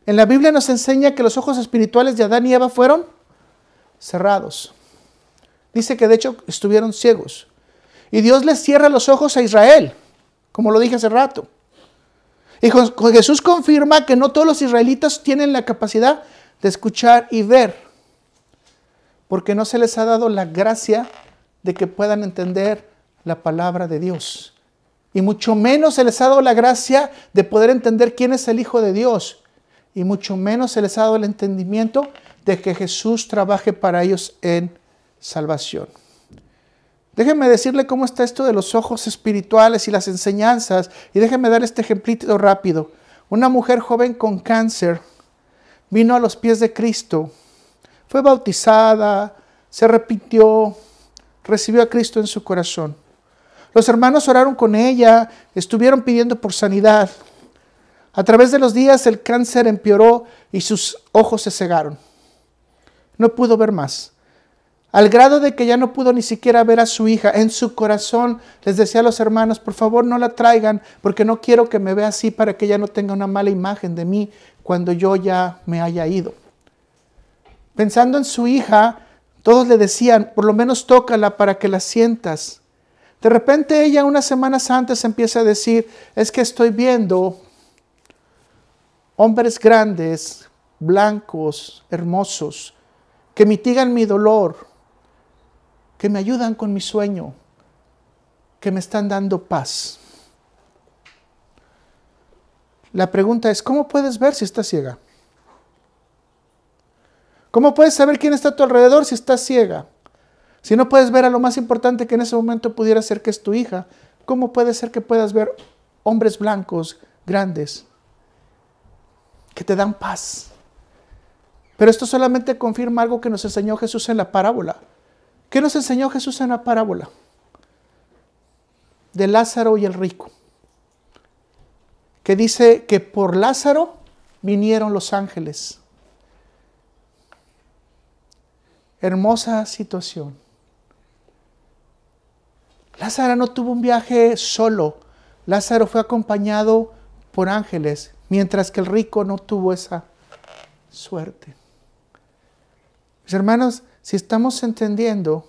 En la Biblia nos enseña que los ojos espirituales de Adán y Eva fueron cerrados. Dice que de hecho estuvieron ciegos. Y Dios les cierra los ojos a Israel, como lo dije hace rato. Y Jesús confirma que no todos los israelitas tienen la capacidad de escuchar y ver, porque no se les ha dado la gracia de que puedan entender la palabra de Dios. Y mucho menos se les ha dado la gracia de poder entender quién es el Hijo de Dios. y mucho menos se les ha dado el entendimiento de que Jesús trabaje para ellos en salvación. Déjenme decirle cómo está esto de los ojos espirituales y las enseñanzas, y déjenme dar este ejemplito rápido. Una mujer joven con cáncer vino a los pies de Cristo, fue bautizada, se arrepintió, recibió a Cristo en su corazón. Los hermanos oraron con ella, estuvieron pidiendo por sanidad. A través de los días el cáncer empeoró y sus ojos se cegaron. No pudo ver más. Al grado de que ya no pudo ni siquiera ver a su hija. En su corazón les decía a los hermanos, por favor no la traigan porque no quiero que me vea así para que ella no tenga una mala imagen de mí cuando yo ya me haya ido. Pensando en su hija, todos le decían, por lo menos tócala para que la sientas. De repente ella unas semanas antes empieza a decir, es que estoy viendo hombres grandes, blancos, hermosos, que mitigan mi dolor, que me ayudan con mi sueño, que me están dando paz. La pregunta es, ¿cómo puedes ver si estás ciega? ¿Cómo puedes saber quién está a tu alrededor si estás ciega? Si no puedes ver a lo más importante que en ese momento pudiera ser que es tu hija, ¿cómo puede ser que puedas ver hombres blancos, grandes, que te dan paz? Pero esto solamente confirma algo que nos enseñó Jesús en la parábola. ¿Qué nos enseñó Jesús en la parábola? De Lázaro y el rico. Que dice que por Lázaro vinieron los ángeles. Hermosa situación. Lázaro no tuvo un viaje solo. Lázaro fue acompañado por ángeles, mientras que el rico no tuvo esa suerte. Mis hermanos, si estamos entendiendo,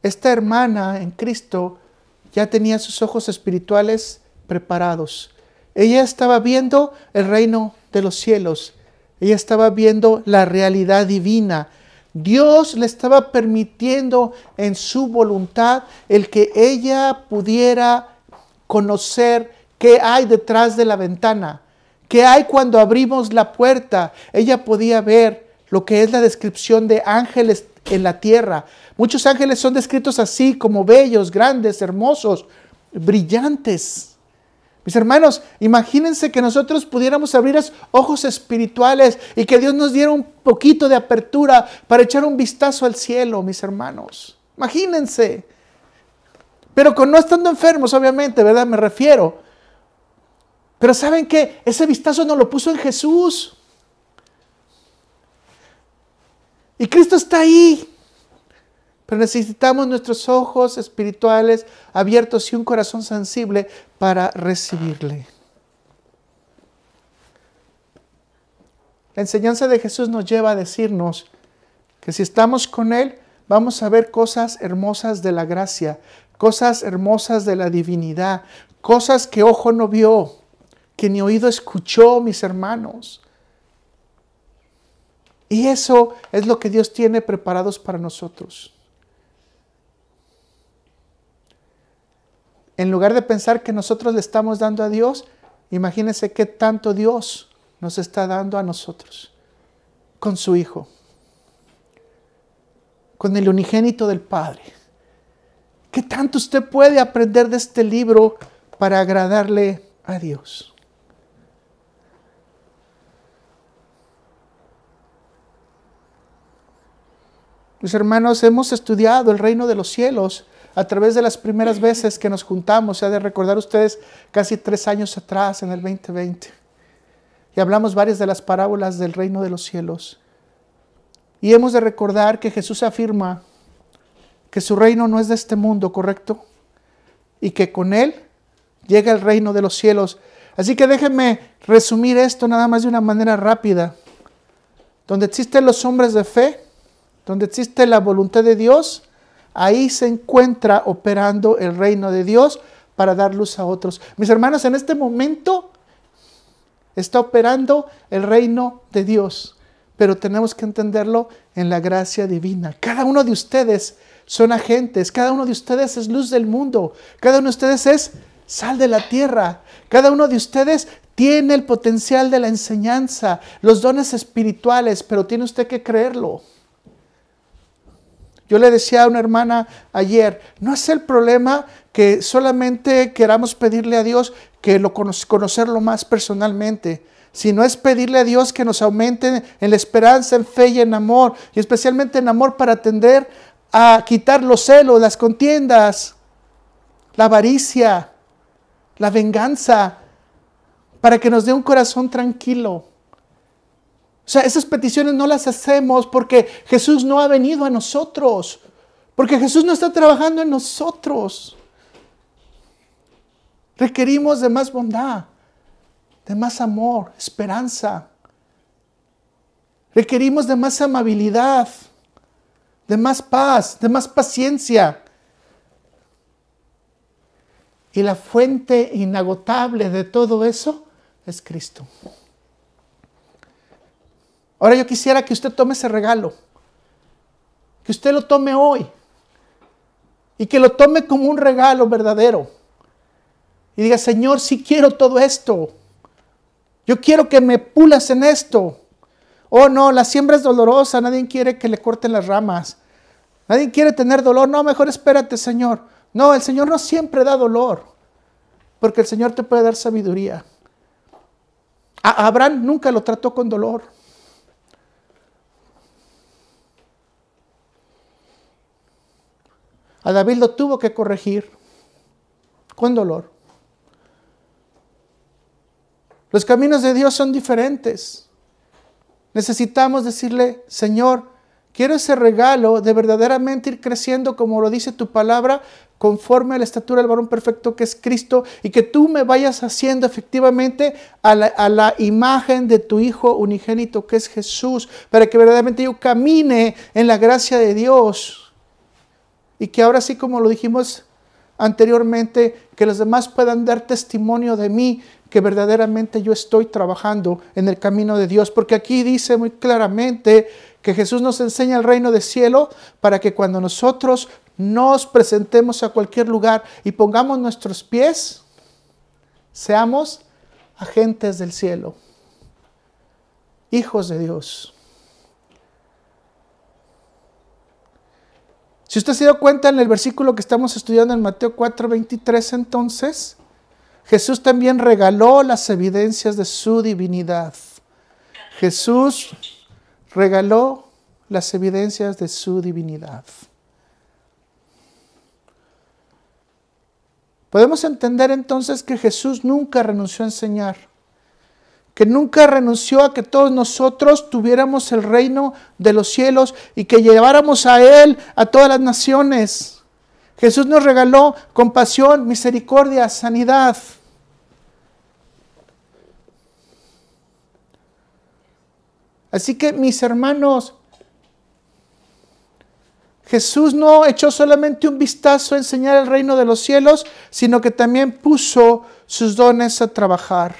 esta hermana en Cristo ya tenía sus ojos espirituales preparados. Ella estaba viendo el reino de los cielos. Ella estaba viendo la realidad divina. Dios le estaba permitiendo en su voluntad el que ella pudiera conocer qué hay detrás de la ventana, qué hay cuando abrimos la puerta. Ella podía ver lo que es la descripción de ángeles en la tierra. Muchos ángeles son descritos así como bellos, grandes, hermosos, brillantes. Mis hermanos, imagínense que nosotros pudiéramos abrir los ojos espirituales y que Dios nos diera un poquito de apertura para echar un vistazo al cielo, mis hermanos. Imagínense. Pero con no estando enfermos, obviamente, ¿verdad? Me refiero. Pero ¿saben qué? Ese vistazo nos lo puso en Jesús. Y Cristo está ahí. Pero necesitamos nuestros ojos espirituales abiertos y un corazón sensible para recibirle. La enseñanza de Jesús nos lleva a decirnos que si estamos con Él, vamos a ver cosas hermosas de la gracia, cosas hermosas de la divinidad, cosas que ojo no vio, que ni oído escuchó, mis hermanos. Y eso es lo que Dios tiene preparados para nosotros. En lugar de pensar que nosotros le estamos dando a Dios, imagínense qué tanto Dios nos está dando a nosotros con su Hijo, con el unigénito del Padre. ¿Qué tanto usted puede aprender de este libro para agradarle a Dios? Mis hermanos, hemos estudiado el reino de los cielos a través de las primeras veces que nos juntamos. Se ha de recordar ustedes casi 3 años atrás, en el 2020. Y hablamos varias de las parábolas del reino de los cielos. Y hemos de recordar que Jesús afirma que su reino no es de este mundo, ¿correcto? Y que con Él llega el reino de los cielos. Así que déjenme resumir esto nada más de una manera rápida. Donde existen los hombres de fe, donde existe la voluntad de Dios, ahí se encuentra operando el reino de Dios para dar luz a otros. Mis hermanos, en este momento está operando el reino de Dios, pero tenemos que entenderlo en la gracia divina. Cada uno de ustedes son agentes, cada uno de ustedes es luz del mundo, cada uno de ustedes es sal de la tierra, cada uno de ustedes tiene el potencial de la enseñanza, los dones espirituales, pero tiene usted que creerlo. Yo le decía a una hermana ayer, no es el problema que solamente queramos pedirle a Dios que conocerlo más personalmente, sino es pedirle a Dios que nos aumente en la esperanza, en fe y en amor, y especialmente en amor para tender a quitar los celos, las contiendas, la avaricia, la venganza, para que nos dé un corazón tranquilo. O sea, esas peticiones no las hacemos porque Jesús no ha venido a nosotros, porque Jesús no está trabajando en nosotros. Requerimos de más bondad, de más amor, esperanza. Requerimos de más amabilidad, de más paz, de más paciencia. Y la fuente inagotable de todo eso es Cristo. Ahora yo quisiera que usted tome ese regalo, que usted lo tome hoy y que lo tome como un regalo verdadero. Y diga, Señor, sí quiero todo esto. Yo quiero que me pulas en esto. Oh no, la siembra es dolorosa, nadie quiere que le corten las ramas. Nadie quiere tener dolor. No, mejor espérate, Señor. No, el Señor no siempre da dolor, porque el Señor te puede dar sabiduría. A Abraham nunca lo trató con dolor. A David lo tuvo que corregir con dolor. Los caminos de Dios son diferentes. Necesitamos decirle, Señor, quiero ese regalo de verdaderamente ir creciendo, como lo dice tu palabra, conforme a la estatura del varón perfecto que es Cristo, y que tú me vayas haciendo efectivamente a la imagen de tu Hijo unigénito que es Jesús, para que verdaderamente yo camine en la gracia de Dios. Y que ahora sí, como lo dijimos anteriormente, que los demás puedan dar testimonio de mí, que verdaderamente yo estoy trabajando en el camino de Dios. Porque aquí dice muy claramente que Jesús nos enseña el reino del cielo para que cuando nosotros nos presentemos a cualquier lugar y pongamos nuestros pies, seamos agentes del cielo, hijos de Dios. Si usted se dio cuenta en el versículo que estamos estudiando en Mateo 4:23, entonces, Jesús también regaló las evidencias de su divinidad. Jesús regaló las evidencias de su divinidad. Podemos entender entonces que Jesús nunca renunció a enseñar, que nunca renunció a que todos nosotros tuviéramos el reino de los cielos y que lleváramos a Él a todas las naciones. Jesús nos regaló compasión, misericordia, sanidad. Así que, mis hermanos, Jesús no echó solamente un vistazo a enseñar el reino de los cielos, sino que también puso sus dones a trabajar.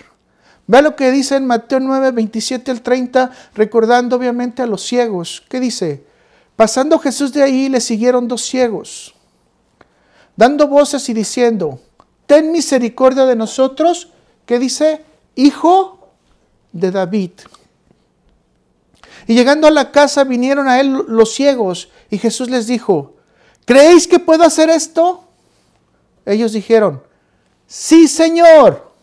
Vea lo que dice en Mateo 9, 27 al 30, recordando obviamente a los ciegos. ¿Qué dice? Pasando Jesús de ahí, le siguieron 2 ciegos, dando voces y diciendo, ten misericordia de nosotros, ¿qué dice? Hijo de David. Y llegando a la casa vinieron a él los ciegos, y Jesús les dijo, ¿creéis que puedo hacer esto? Ellos dijeron, sí, Señor.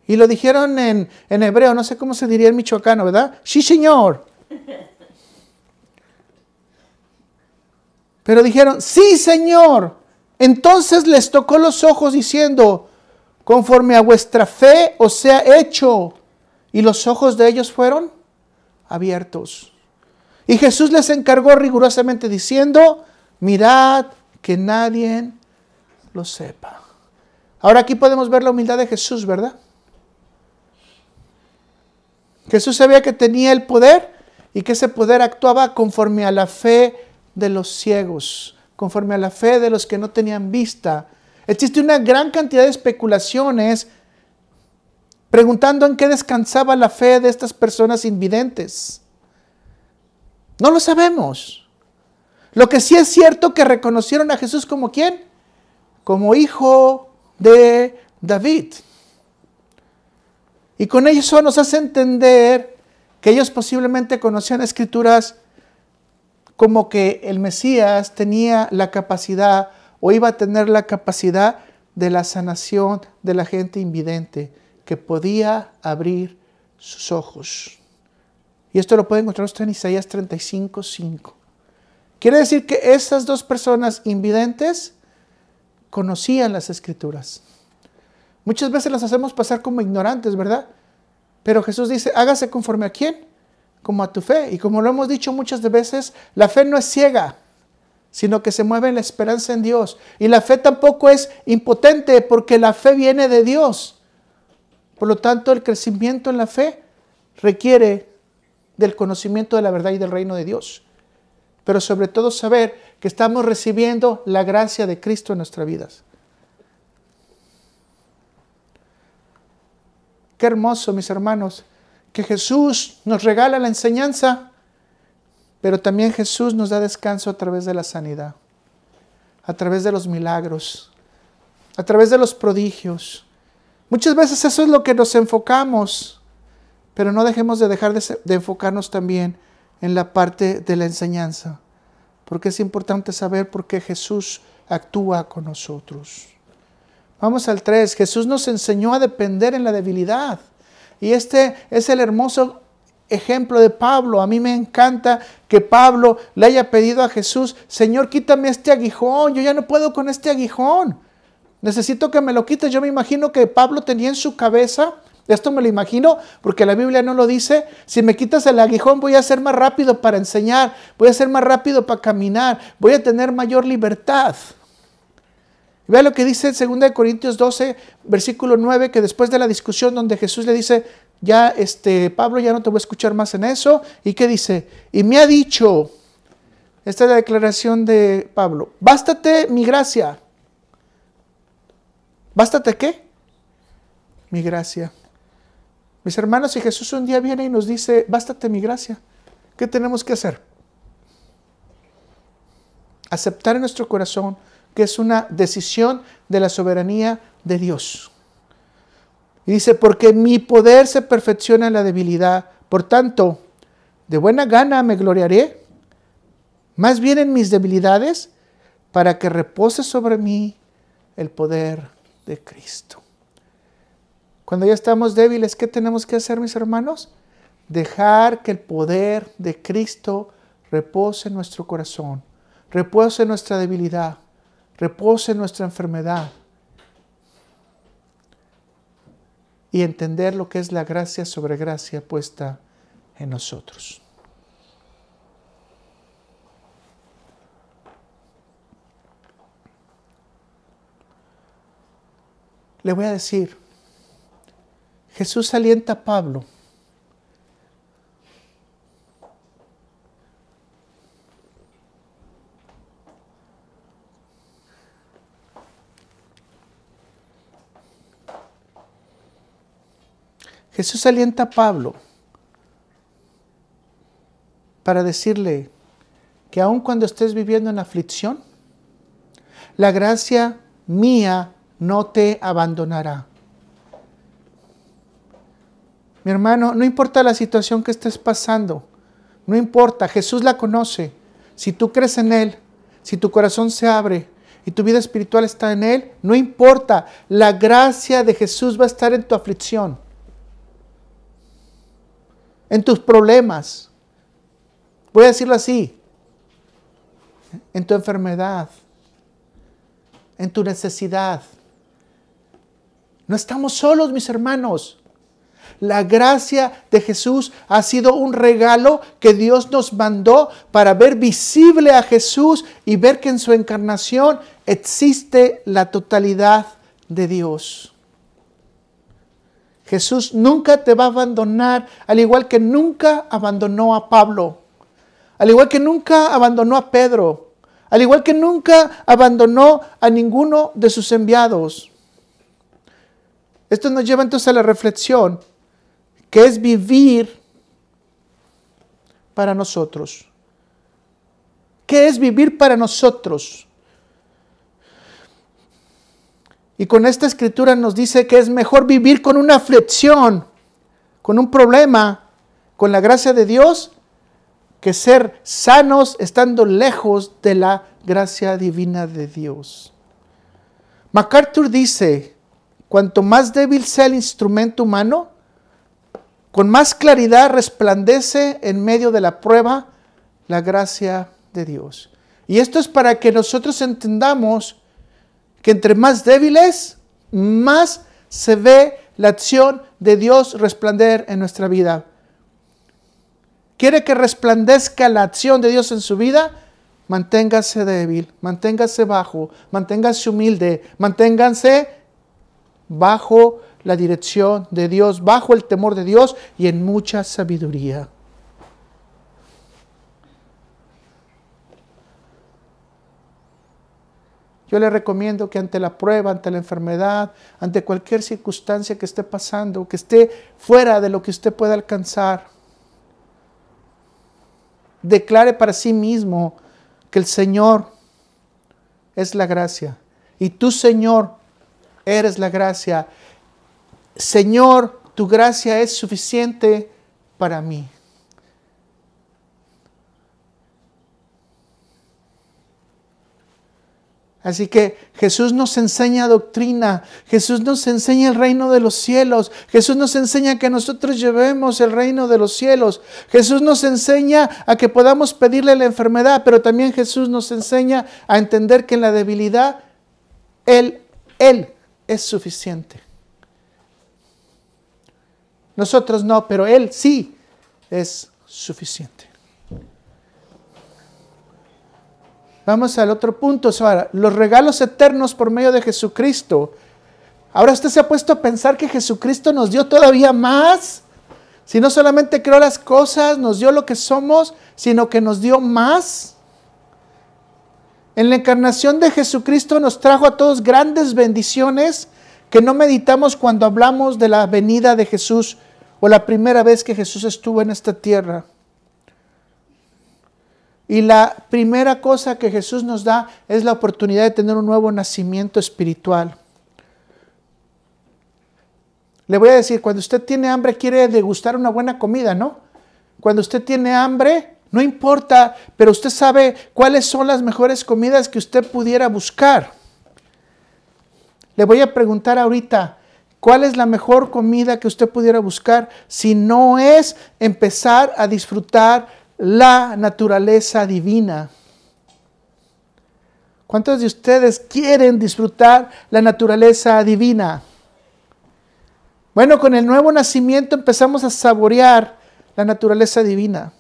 Y lo dijeron en hebreo, no sé cómo se diría en michoacano, ¿verdad? Sí, Señor. Pero dijeron, sí, Señor. Entonces les tocó los ojos diciendo, conforme a vuestra fe os sea hecho. Y los ojos de ellos fueron abiertos. Y Jesús les encargó rigurosamente diciendo, mirad que nadie lo sepa. Ahora aquí podemos ver la humildad de Jesús, ¿verdad? Jesús sabía que tenía el poder y que ese poder actuaba conforme a la fe de los ciegos, conforme a la fe de los que no tenían vista. Existe una gran cantidad de especulaciones preguntando en qué descansaba la fe de estas personas invidentes. No lo sabemos. Lo que sí es cierto que reconocieron a Jesús como ¿quién? Como hijo de David. Y con eso nos hace entender que ellos posiblemente conocían escrituras como que el Mesías tenía la capacidad o iba a tener la capacidad de la sanación de la gente invidente, que podía abrir sus ojos. Y esto lo puede encontrar usted en Isaías 35:5. Quiere decir que esas dos personas invidentes conocían las escrituras. Muchas veces las hacemos pasar como ignorantes, ¿verdad? Pero Jesús dice, hágase conforme a quién, como a tu fe. Y como lo hemos dicho muchas veces, la fe no es ciega, sino que se mueve en la esperanza en Dios. Y la fe tampoco es impotente, porque la fe viene de Dios. Por lo tanto, el crecimiento en la fe requiere del conocimiento de la verdad y del reino de Dios. Pero sobre todo saber que estamos recibiendo la gracia de Cristo en nuestras vidas. Qué hermoso, mis hermanos, que Jesús nos regala la enseñanza, pero también Jesús nos da descanso a través de la sanidad, a través de los milagros, a través de los prodigios. Muchas veces eso es lo que nos enfocamos, pero no dejemos de enfocarnos también en la parte de la enseñanza, porque es importante saber por qué Jesús actúa con nosotros. Vamos al 3. Jesús nos enseñó a depender en la debilidad. Y este es el hermoso ejemplo de Pablo. A mí me encanta que Pablo le haya pedido a Jesús, Señor, quítame este aguijón, yo ya no puedo con este aguijón. Necesito que me lo quites. Yo me imagino que Pablo tenía en su cabeza, esto me lo imagino porque la Biblia no lo dice, si me quitas el aguijón voy a ser más rápido para enseñar, voy a ser más rápido para caminar, voy a tener mayor libertad. Vea lo que dice en 2 Corintios 12, versículo 9, que después de la discusión donde Jesús le dice, ya Pablo, ya no te voy a escuchar más en eso. ¿Y qué dice? Y me ha dicho, esta es la declaración de Pablo, bástate mi gracia. ¿Bástate qué? Mi gracia. Mis hermanos, si Jesús un día viene y nos dice, bástate mi gracia, ¿qué tenemos que hacer? Aceptar en nuestro corazón que es una decisión de la soberanía de Dios. Y dice, porque mi poder se perfecciona en la debilidad, por tanto, de buena gana me gloriaré, más bien en mis debilidades, para que repose sobre mí el poder de Cristo. Cuando ya estamos débiles, ¿qué tenemos que hacer, mis hermanos? Dejar que el poder de Cristo repose en nuestro corazón, repose en nuestra debilidad, repose en nuestra enfermedad. Y entender lo que es la gracia sobre gracia puesta en nosotros. Le voy a decir, Jesús alienta a Pablo Jesús alienta a Pablo para decirle que aun cuando estés viviendo en aflicción, la gracia mía no te abandonará. Mi hermano, no importa la situación que estés pasando, no importa, Jesús la conoce. Si tú crees en Él, si tu corazón se abre y tu vida espiritual está en Él, no importa, la gracia de Jesús va a estar en tu aflicción, en tus problemas, voy a decirlo así, en tu enfermedad, en tu necesidad. No estamos solos, mis hermanos. La gracia de Jesús ha sido un regalo que Dios nos mandó para ver visible a Jesús y ver que en su encarnación existe la totalidad de Dios. Jesús nunca te va a abandonar, al igual que nunca abandonó a Pablo, al igual que nunca abandonó a Pedro, al igual que nunca abandonó a ninguno de sus enviados. Esto nos lleva entonces a la reflexión, que es vivir para nosotros. ¿Qué es vivir para nosotros? Y con esta escritura nos dice que es mejor vivir con una aflicción con un problema, con la gracia de Dios, que ser sanos estando lejos de la gracia divina de Dios. MacArthur dice, cuanto más débil sea el instrumento humano, con más claridad resplandece en medio de la prueba la gracia de Dios. Y esto es para que nosotros entendamos que entre más débiles, más se ve la acción de Dios resplandecer en nuestra vida. ¿Quiere que resplandezca la acción de Dios en su vida? Manténgase débil, manténgase bajo, manténgase humilde, manténganse bajo la dirección de Dios, bajo el temor de Dios y en mucha sabiduría. Yo le recomiendo que ante la prueba, ante la enfermedad, ante cualquier circunstancia que esté pasando, que esté fuera de lo que usted pueda alcanzar, declare para sí mismo que el Señor es la gracia. Y tú, Señor, eres la gracia. Señor, tu gracia es suficiente para mí. Así que Jesús nos enseña doctrina, Jesús nos enseña el reino de los cielos, Jesús nos enseña que nosotros llevemos el reino de los cielos, Jesús nos enseña a que podamos pedirle la enfermedad, pero también Jesús nos enseña a entender que en la debilidad Él es suficiente. Nosotros no, pero Él sí es suficiente. Vamos al otro punto, ahora, los regalos eternos por medio de Jesucristo. Ahora usted se ha puesto a pensar que Jesucristo nos dio todavía más. Si no solamente creó las cosas, nos dio lo que somos, sino que nos dio más. En la encarnación de Jesucristo nos trajo a todos grandes bendiciones que no meditamos cuando hablamos de la venida de Jesús o la primera vez que Jesús estuvo en esta tierra. Y la primera cosa que Jesús nos da es la oportunidad de tener un nuevo nacimiento espiritual. Le voy a decir, cuando usted tiene hambre quiere degustar una buena comida, ¿no? Cuando usted tiene hambre, no importa, pero usted sabe cuáles son las mejores comidas que usted pudiera buscar. Le voy a preguntar ahorita, ¿cuál es la mejor comida que usted pudiera buscar si no es empezar a disfrutar la naturaleza divina? ¿Cuántos de ustedes quieren disfrutar la naturaleza divina? Bueno, con el nuevo nacimiento empezamos a saborear la naturaleza divina.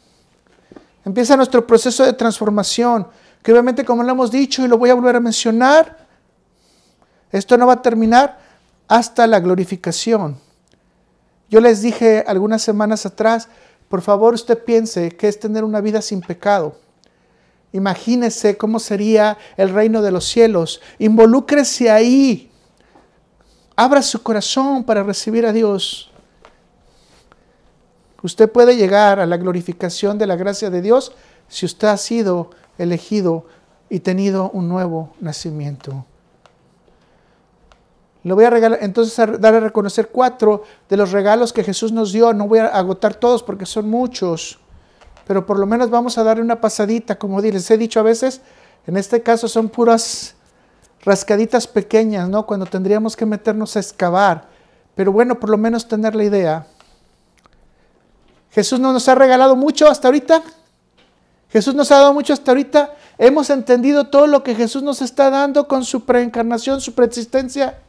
Empieza nuestro proceso de transformación, que obviamente, como lo hemos dicho y lo voy a volver a mencionar, esto no va a terminar hasta la glorificación. Yo les dije algunas semanas atrás, por favor, usted piense que es tener una vida sin pecado. Imagínese cómo sería el reino de los cielos. Involúcrese ahí. Abra su corazón para recibir a Dios. Usted puede llegar a la glorificación de la gracia de Dios si usted ha sido elegido y tenido un nuevo nacimiento. Le voy a regalar, entonces a dar a reconocer 4 de los regalos que Jesús nos dio. No voy a agotar todos porque son muchos, pero por lo menos vamos a darle una pasadita, como les he dicho a veces. En este caso son puras rascaditas pequeñas, ¿no? Cuando tendríamos que meternos a excavar. Pero bueno, por lo menos tener la idea. Jesús no nos ha regalado mucho hasta ahorita. Jesús nos ha dado mucho hasta ahorita. Hemos entendido todo lo que Jesús nos está dando con su preencarnación, su preexistencia.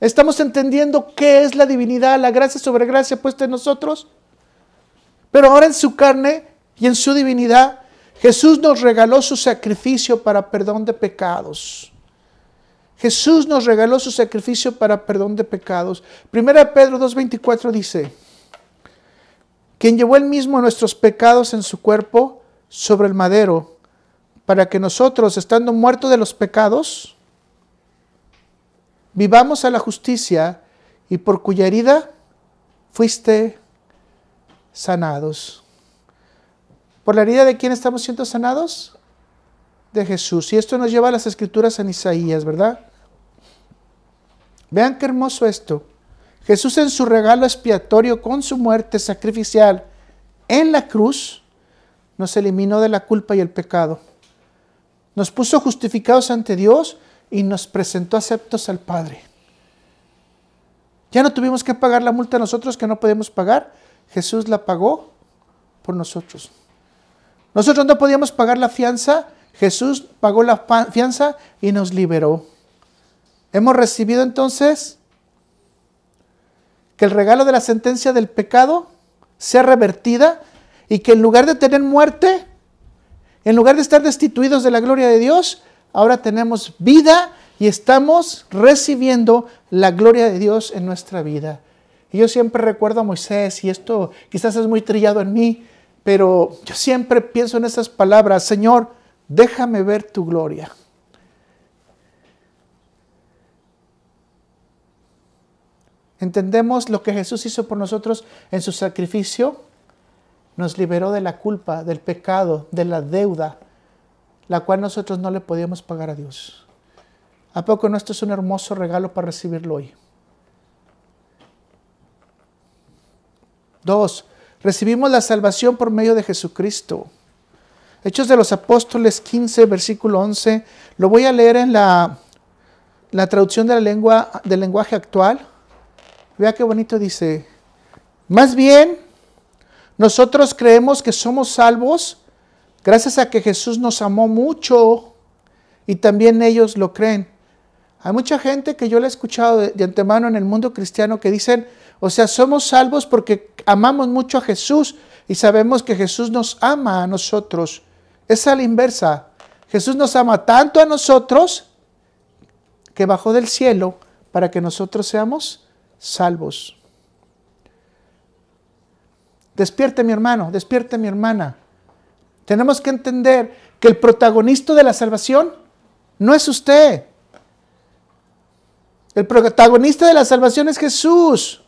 ¿Estamos entendiendo qué es la divinidad, la gracia sobre gracia puesta en nosotros? Pero ahora en su carne y en su divinidad, Jesús nos regaló su sacrificio para perdón de pecados. Jesús nos regaló su sacrificio para perdón de pecados. 1 Pedro 2:24 dice, quien llevó él mismo nuestros pecados en su cuerpo sobre el madero, para que nosotros, estando muertos de los pecados, vivamos a la justicia, y por cuya herida fuiste sanados. ¿Por la herida de quién estamos siendo sanados? De Jesús. Y esto nos lleva a las escrituras en Isaías, ¿verdad? Vean qué hermoso esto. Jesús en su regalo expiatorio con su muerte sacrificial en la cruz, nos eliminó de la culpa y el pecado. Nos puso justificados ante Dios y nos presentó aceptos al Padre. Ya no tuvimos que pagar la multa nosotros que no podíamos pagar. Jesús la pagó por nosotros. Nosotros no podíamos pagar la fianza. Jesús pagó la fianza y nos liberó. Hemos recibido entonces que el regalo de la sentencia del pecado sea revertida y que en lugar de tener muerte, en lugar de estar destituidos de la gloria de Dios, ahora tenemos vida y estamos recibiendo la gloria de Dios en nuestra vida. Y yo siempre recuerdo a Moisés, y esto quizás es muy trillado en mí, pero yo siempre pienso en esas palabras: Señor, déjame ver tu gloria. ¿Entendemos lo que Jesús hizo por nosotros en su sacrificio? Nos liberó de la culpa, del pecado, de la deuda, la cual nosotros no le podíamos pagar a Dios. ¿A poco no esto es un hermoso regalo para recibirlo hoy? 2. Recibimos la salvación por medio de Jesucristo. Hechos de los Apóstoles 15, versículo 11. Lo voy a leer en la traducción de del lenguaje actual. Vea qué bonito dice. Más bien, nosotros creemos que somos salvos gracias a que Jesús nos amó mucho y también ellos lo creen. Hay mucha gente que yo le he escuchado de antemano en el mundo cristiano que dicen, o sea, somos salvos porque amamos mucho a Jesús y sabemos que Jesús nos ama a nosotros. Es a la inversa. Jesús nos ama tanto a nosotros que bajó del cielo para que nosotros seamos salvos. Despierte mi hermano, despierte mi hermana. Tenemos que entender que el protagonista de la salvación no es usted. El protagonista de la salvación es Jesús.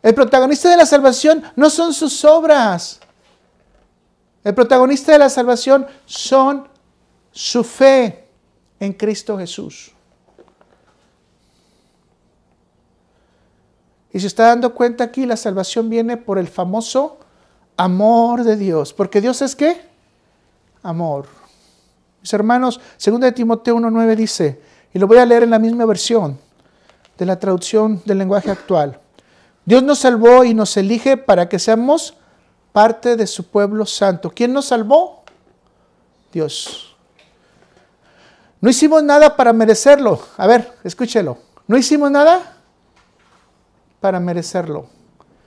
El protagonista de la salvación no son sus obras. El protagonista de la salvación son su fe en Cristo Jesús. Y se está dando cuenta aquí, la salvación viene por el famoso amor de Dios. Porque Dios es ¿qué? Amor. Mis hermanos, 2 de Timoteo 1:9 dice, y lo voy a leer en la misma versión de la traducción del lenguaje actual. Dios nos salvó y nos elige para que seamos parte de su pueblo santo. ¿Quién nos salvó? Dios. No hicimos nada para merecerlo. A ver, escúchelo. No hicimos nada para merecerlo,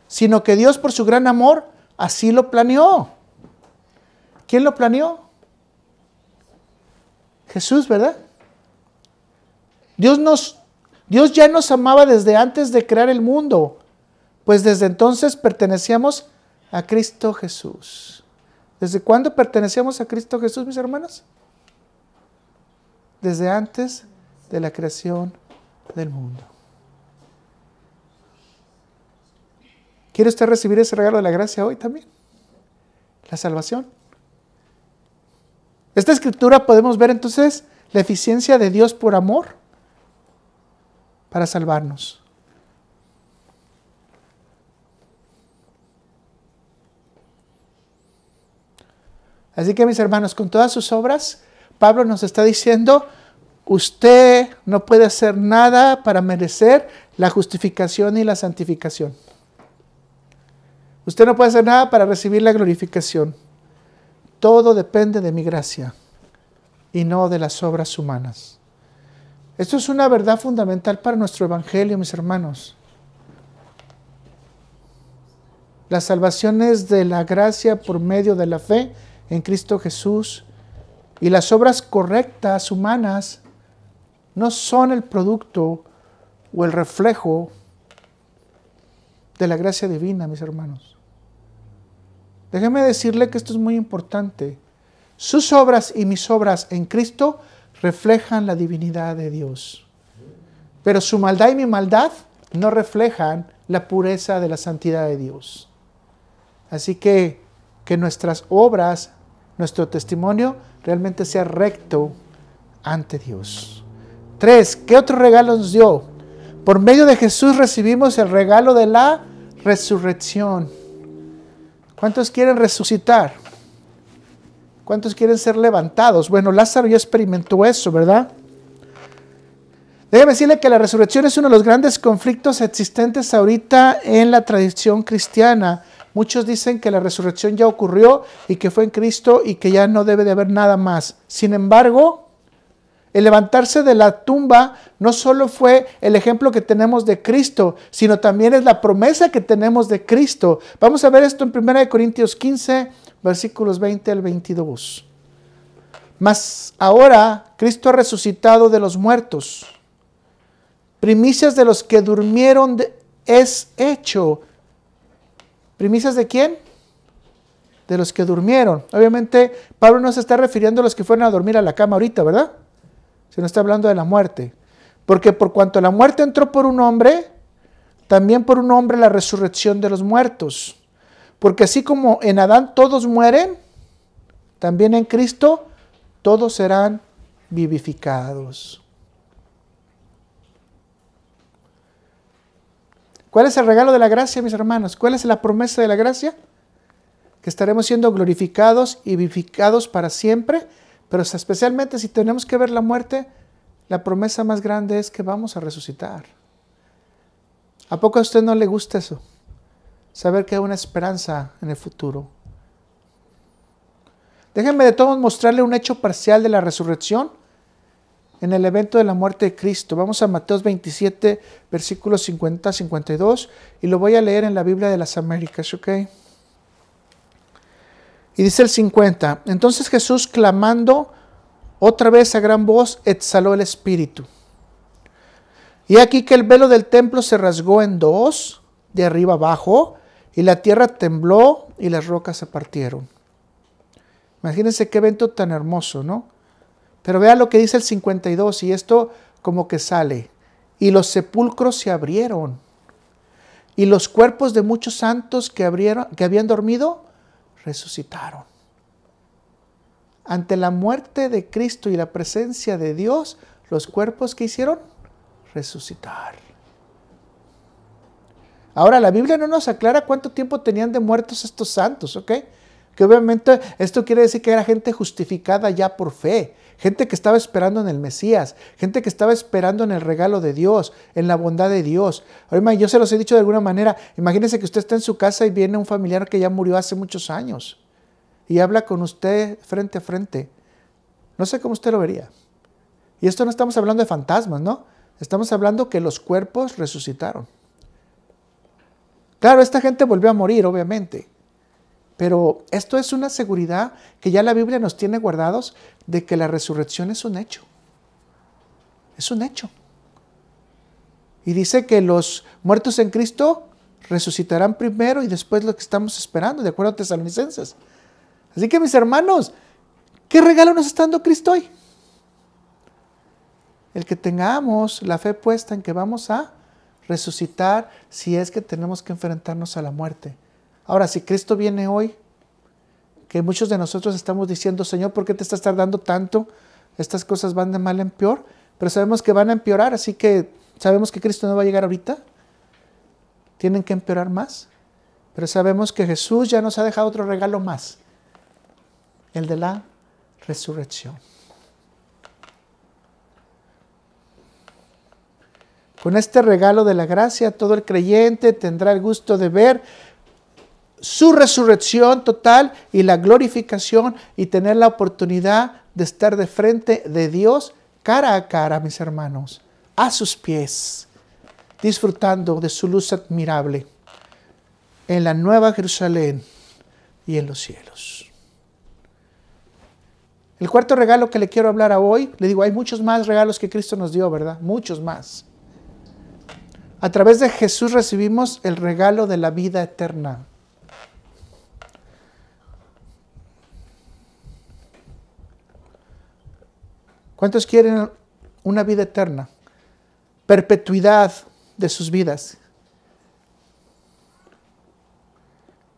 sino que Dios por su gran amor así lo planeó. ¿Quién lo planeó? Jesús, ¿verdad? Dios ya nos amaba desde antes de crear el mundo, pues desde entonces pertenecíamos a Cristo Jesús. ¿Desde cuándo pertenecíamos a Cristo Jesús, mis hermanos? Desde antes de la creación del mundo. ¿Quiere usted recibir ese regalo de la gracia hoy también? La salvación. Esta escritura podemos ver entonces la eficiencia de Dios por amor para salvarnos. Así que mis hermanos, con todas sus obras, Pablo nos está diciendo, usted no puede hacer nada para merecer la justificación y la santificación. Usted no puede hacer nada para recibir la glorificación. Todo depende de mi gracia y no de las obras humanas. Esto es una verdad fundamental para nuestro evangelio, mis hermanos. La salvación es de la gracia por medio de la fe en Cristo Jesús, y las obras correctas humanas no son el producto o el reflejo de la gracia divina, mis hermanos. Déjeme decirle que esto es muy importante. Sus obras y mis obras en Cristo reflejan la divinidad de Dios. Pero su maldad y mi maldad no reflejan la pureza de la santidad de Dios. Así que nuestras obras, nuestro testimonio, realmente sea recto ante Dios. 3. ¿Qué otro regalo nos dio? Por medio de Jesús recibimos el regalo de la resurrección. ¿Cuántos quieren resucitar? ¿Cuántos quieren ser levantados? Bueno, Lázaro ya experimentó eso, ¿verdad? Déjeme decirle que la resurrección es uno de los grandes conflictos existentes ahorita en la tradición cristiana. Muchos dicen que la resurrección ya ocurrió y que fue en Cristo y que ya no debe de haber nada más. Sin embargo, el levantarse de la tumba no solo fue el ejemplo que tenemos de Cristo, sino también es la promesa que tenemos de Cristo. Vamos a ver esto en 1 Corintios 15, versículos 20 al 22. Mas ahora Cristo ha resucitado de los muertos. Primicias de los que durmieron es hecho. ¿Primicias de quién? De los que durmieron. Obviamente, Pablo no se está refiriendo a los que fueron a dormir a la cama ahorita, ¿verdad? Sino está hablando de la muerte. Porque por cuanto la muerte entró por un hombre, también por un hombre la resurrección de los muertos. Porque así como en Adán todos mueren, también en Cristo todos serán vivificados. ¿Cuál es el regalo de la gracia, mis hermanos? ¿Cuál es la promesa de la gracia? Que estaremos siendo glorificados y vivificados para siempre, pero especialmente si tenemos que ver la muerte, la promesa más grande es que vamos a resucitar. ¿A poco a usted no le gusta eso? Saber que hay una esperanza en el futuro. Déjenme de todos mostrarle un hecho parcial de la resurrección en el evento de la muerte de Cristo. Vamos a Mateo 27, versículos 50-52, y lo voy a leer en la Biblia de las Américas, ¿ok? Y dice el 50, entonces Jesús, clamando otra vez a gran voz, exhaló el espíritu. Y aquí que el velo del templo se rasgó en dos, de arriba abajo, y la tierra tembló y las rocas se partieron. Imagínense qué evento tan hermoso, ¿no? Pero vea lo que dice el 52, y esto como que sale. Y los sepulcros se abrieron, y los cuerpos de muchos santos que habían dormido, resucitaron. Ante la muerte de Cristo y la presencia de Dios, los cuerpos que hicieron, resucitar. Ahora, la Biblia no nos aclara cuánto tiempo tenían de muertos estos santos, ¿ok? Que obviamente esto quiere decir que era gente justificada ya por fe, gente que estaba esperando en el Mesías, gente que estaba esperando en el regalo de Dios, en la bondad de Dios. Ahora, yo se los he dicho de alguna manera, imagínense que usted está en su casa y viene un familiar que ya murió hace muchos años y habla con usted frente a frente. No sé cómo usted lo vería. Y esto no estamos hablando de fantasmas, ¿no? Estamos hablando que los cuerpos resucitaron. Claro, esta gente volvió a morir, obviamente. Pero esto es una seguridad que ya la Biblia nos tiene guardados de que la resurrección es un hecho. Es un hecho. Y dice que los muertos en Cristo resucitarán primero y después lo que estamos esperando, de acuerdo a Tesalonicenses. Así que, mis hermanos, ¿qué regalo nos está dando Cristo hoy? El que tengamos la fe puesta en que vamos a resucitar si es que tenemos que enfrentarnos a la muerte. Ahora, si Cristo viene hoy, que muchos de nosotros estamos diciendo, Señor, ¿por qué te estás tardando tanto? Estas cosas van de mal en peor, pero sabemos que van a empeorar, así que sabemos que Cristo no va a llegar ahorita. Tienen que empeorar más, pero sabemos que Jesús ya nos ha dejado otro regalo más, el de la resurrección. Con este regalo de la gracia, todo el creyente tendrá el gusto de ver su resurrección total y la glorificación y tener la oportunidad de estar de frente de Dios cara a cara, mis hermanos, a sus pies, disfrutando de su luz admirable en la Nueva Jerusalén y en los cielos. El cuarto regalo que le quiero hablar a hoy, le digo, hay muchos más regalos que Cristo nos dio, ¿verdad? Muchos más. A través de Jesús recibimos el regalo de la vida eterna. ¿Cuántos quieren una vida eterna? Perpetuidad de sus vidas.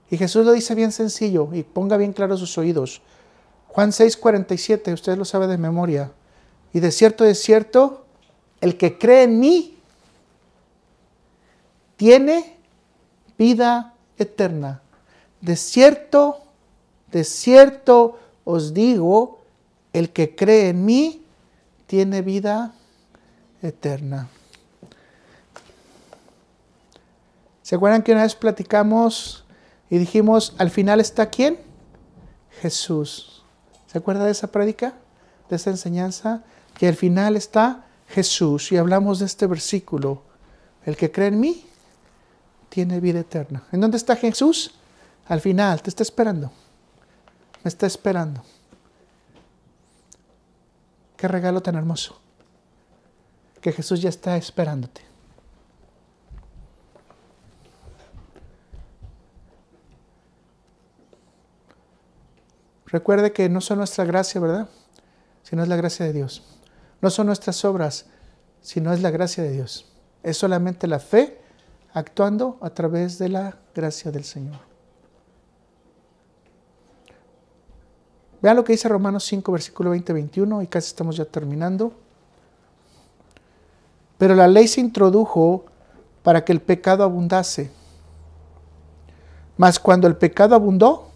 Y Jesús lo dice bien sencillo y ponga bien claros sus oídos. Juan 6:47, usted lo sabe de memoria. Y de cierto, el que cree en mí, tiene vida eterna. De cierto os digo, el que cree en mí tiene vida eterna. ¿Se acuerdan que una vez platicamos y dijimos, al final está ¿quién? Jesús. ¿Se acuerda de esa prédica? De esa enseñanza, que al final está Jesús. Y hablamos de este versículo. El que cree en mí tiene vida eterna. ¿En dónde está Jesús? Al final, te está esperando. Me está esperando. Qué regalo tan hermoso. Que Jesús ya está esperándote. Recuerde que no son nuestra gracia, ¿verdad? Sino es la gracia de Dios. No son nuestras obras, sino es la gracia de Dios. Es solamente la fe actuando a través de la gracia del Señor. Vean lo que dice Romanos 5, versículo 20-21, y casi estamos ya terminando. Pero la ley se introdujo para que el pecado abundase. Mas cuando el pecado abundó,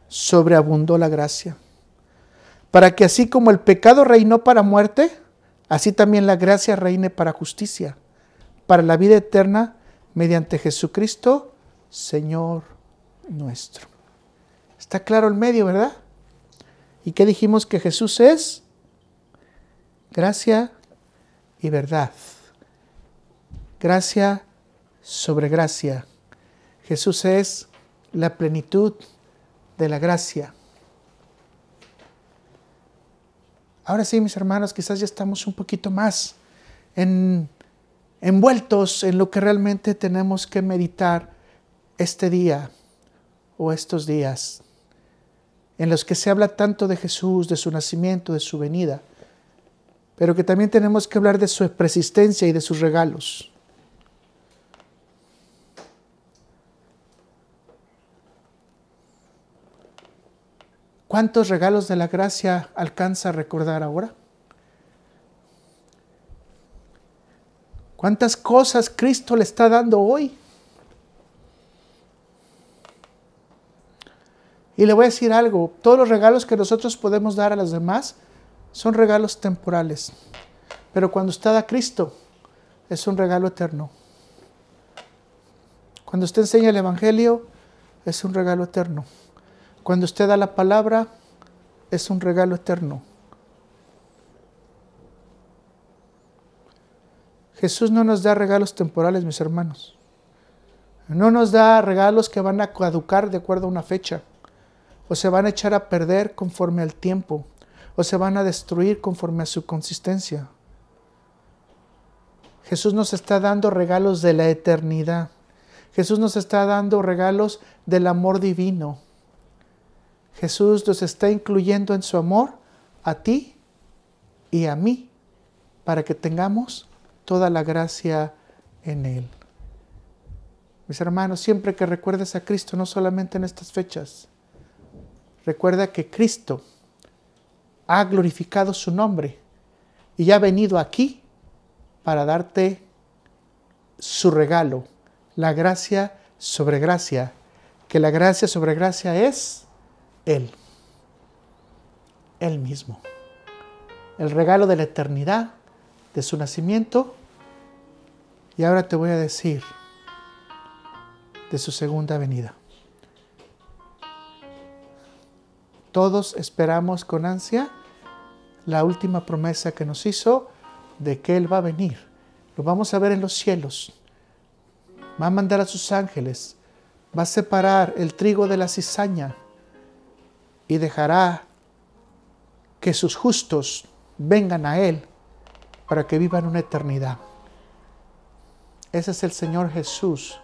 sobreabundó la gracia. Para que así como el pecado reinó para muerte, así también la gracia reine para justicia, para la vida eterna, mediante Jesucristo, Señor nuestro. Está claro el medio, ¿verdad? ¿Y qué dijimos que Jesús es? Gracia y verdad. Gracia sobre gracia. Jesús es la plenitud de la gracia. Ahora sí, mis hermanos, quizás ya estamos un poquito más envueltos en lo que realmente tenemos que meditar este día o estos días, en los que se habla tanto de Jesús, de su nacimiento, de su venida, pero que también tenemos que hablar de su persistencia y de sus regalos. ¿Cuántos regalos de la gracia alcanza a recordar ahora? ¿Cuántas cosas Cristo le está dando hoy? Y le voy a decir algo, todos los regalos que nosotros podemos dar a los demás son regalos temporales. Pero cuando usted da a Cristo, es un regalo eterno. Cuando usted enseña el Evangelio, es un regalo eterno. Cuando usted da la palabra, es un regalo eterno. Jesús no nos da regalos temporales, mis hermanos. No nos da regalos que van a caducar de acuerdo a una fecha, o se van a echar a perder conforme al tiempo, o se van a destruir conforme a su consistencia. Jesús nos está dando regalos de la eternidad. Jesús nos está dando regalos del amor divino. Jesús nos está incluyendo en su amor a ti y a mí, para que tengamos toda la gracia en Él. Mis hermanos, siempre que recuerdes a Cristo, no solamente en estas fechas, recuerda que Cristo ha glorificado su nombre y ha venido aquí para darte su regalo, la gracia sobre gracia, que la gracia sobre gracia es Él mismo. El regalo de la eternidad, de su nacimiento, y ahora te voy a decir de su segunda venida. Todos esperamos con ansia la última promesa que nos hizo de que Él va a venir. Lo vamos a ver en los cielos. Va a mandar a sus ángeles. Va a separar el trigo de la cizaña y dejará que sus justos vengan a Él para que vivan una eternidad. Ese es el Señor Jesús,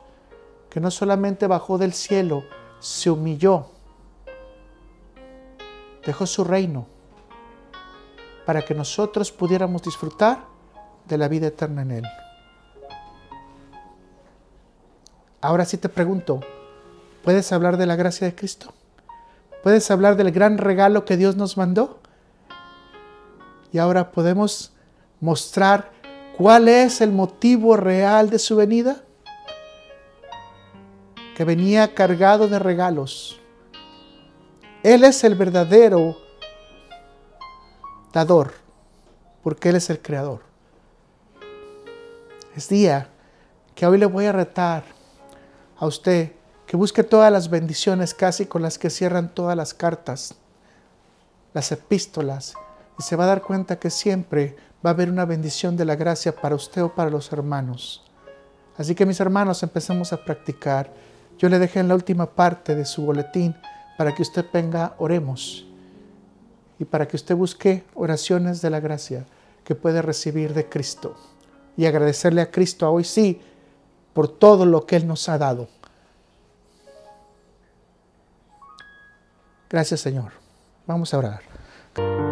que no solamente bajó del cielo, se humilló, dejó su reino para que nosotros pudiéramos disfrutar de la vida eterna en Él. Ahora sí te pregunto, ¿puedes hablar de la gracia de Cristo? ¿Puedes hablar del gran regalo que Dios nos mandó? Y ahora podemos mostrar cuál es el motivo real de su venida. que venía cargado de regalos. Él es el verdadero dador, porque Él es el creador. Es día que hoy le voy a retar a usted que busque todas las bendiciones casi con las que cierran todas las cartas, las epístolas, y se va a dar cuenta que siempre va a haber una bendición de la gracia para usted o para los hermanos. Así que mis hermanos, empecemos a practicar. Yo le dejé en la última parte de su boletín para que usted venga, oremos, y para que usted busque oraciones de la gracia que puede recibir de Cristo y agradecerle a Cristo hoy sí por todo lo que Él nos ha dado. Gracias, Señor. Vamos a orar.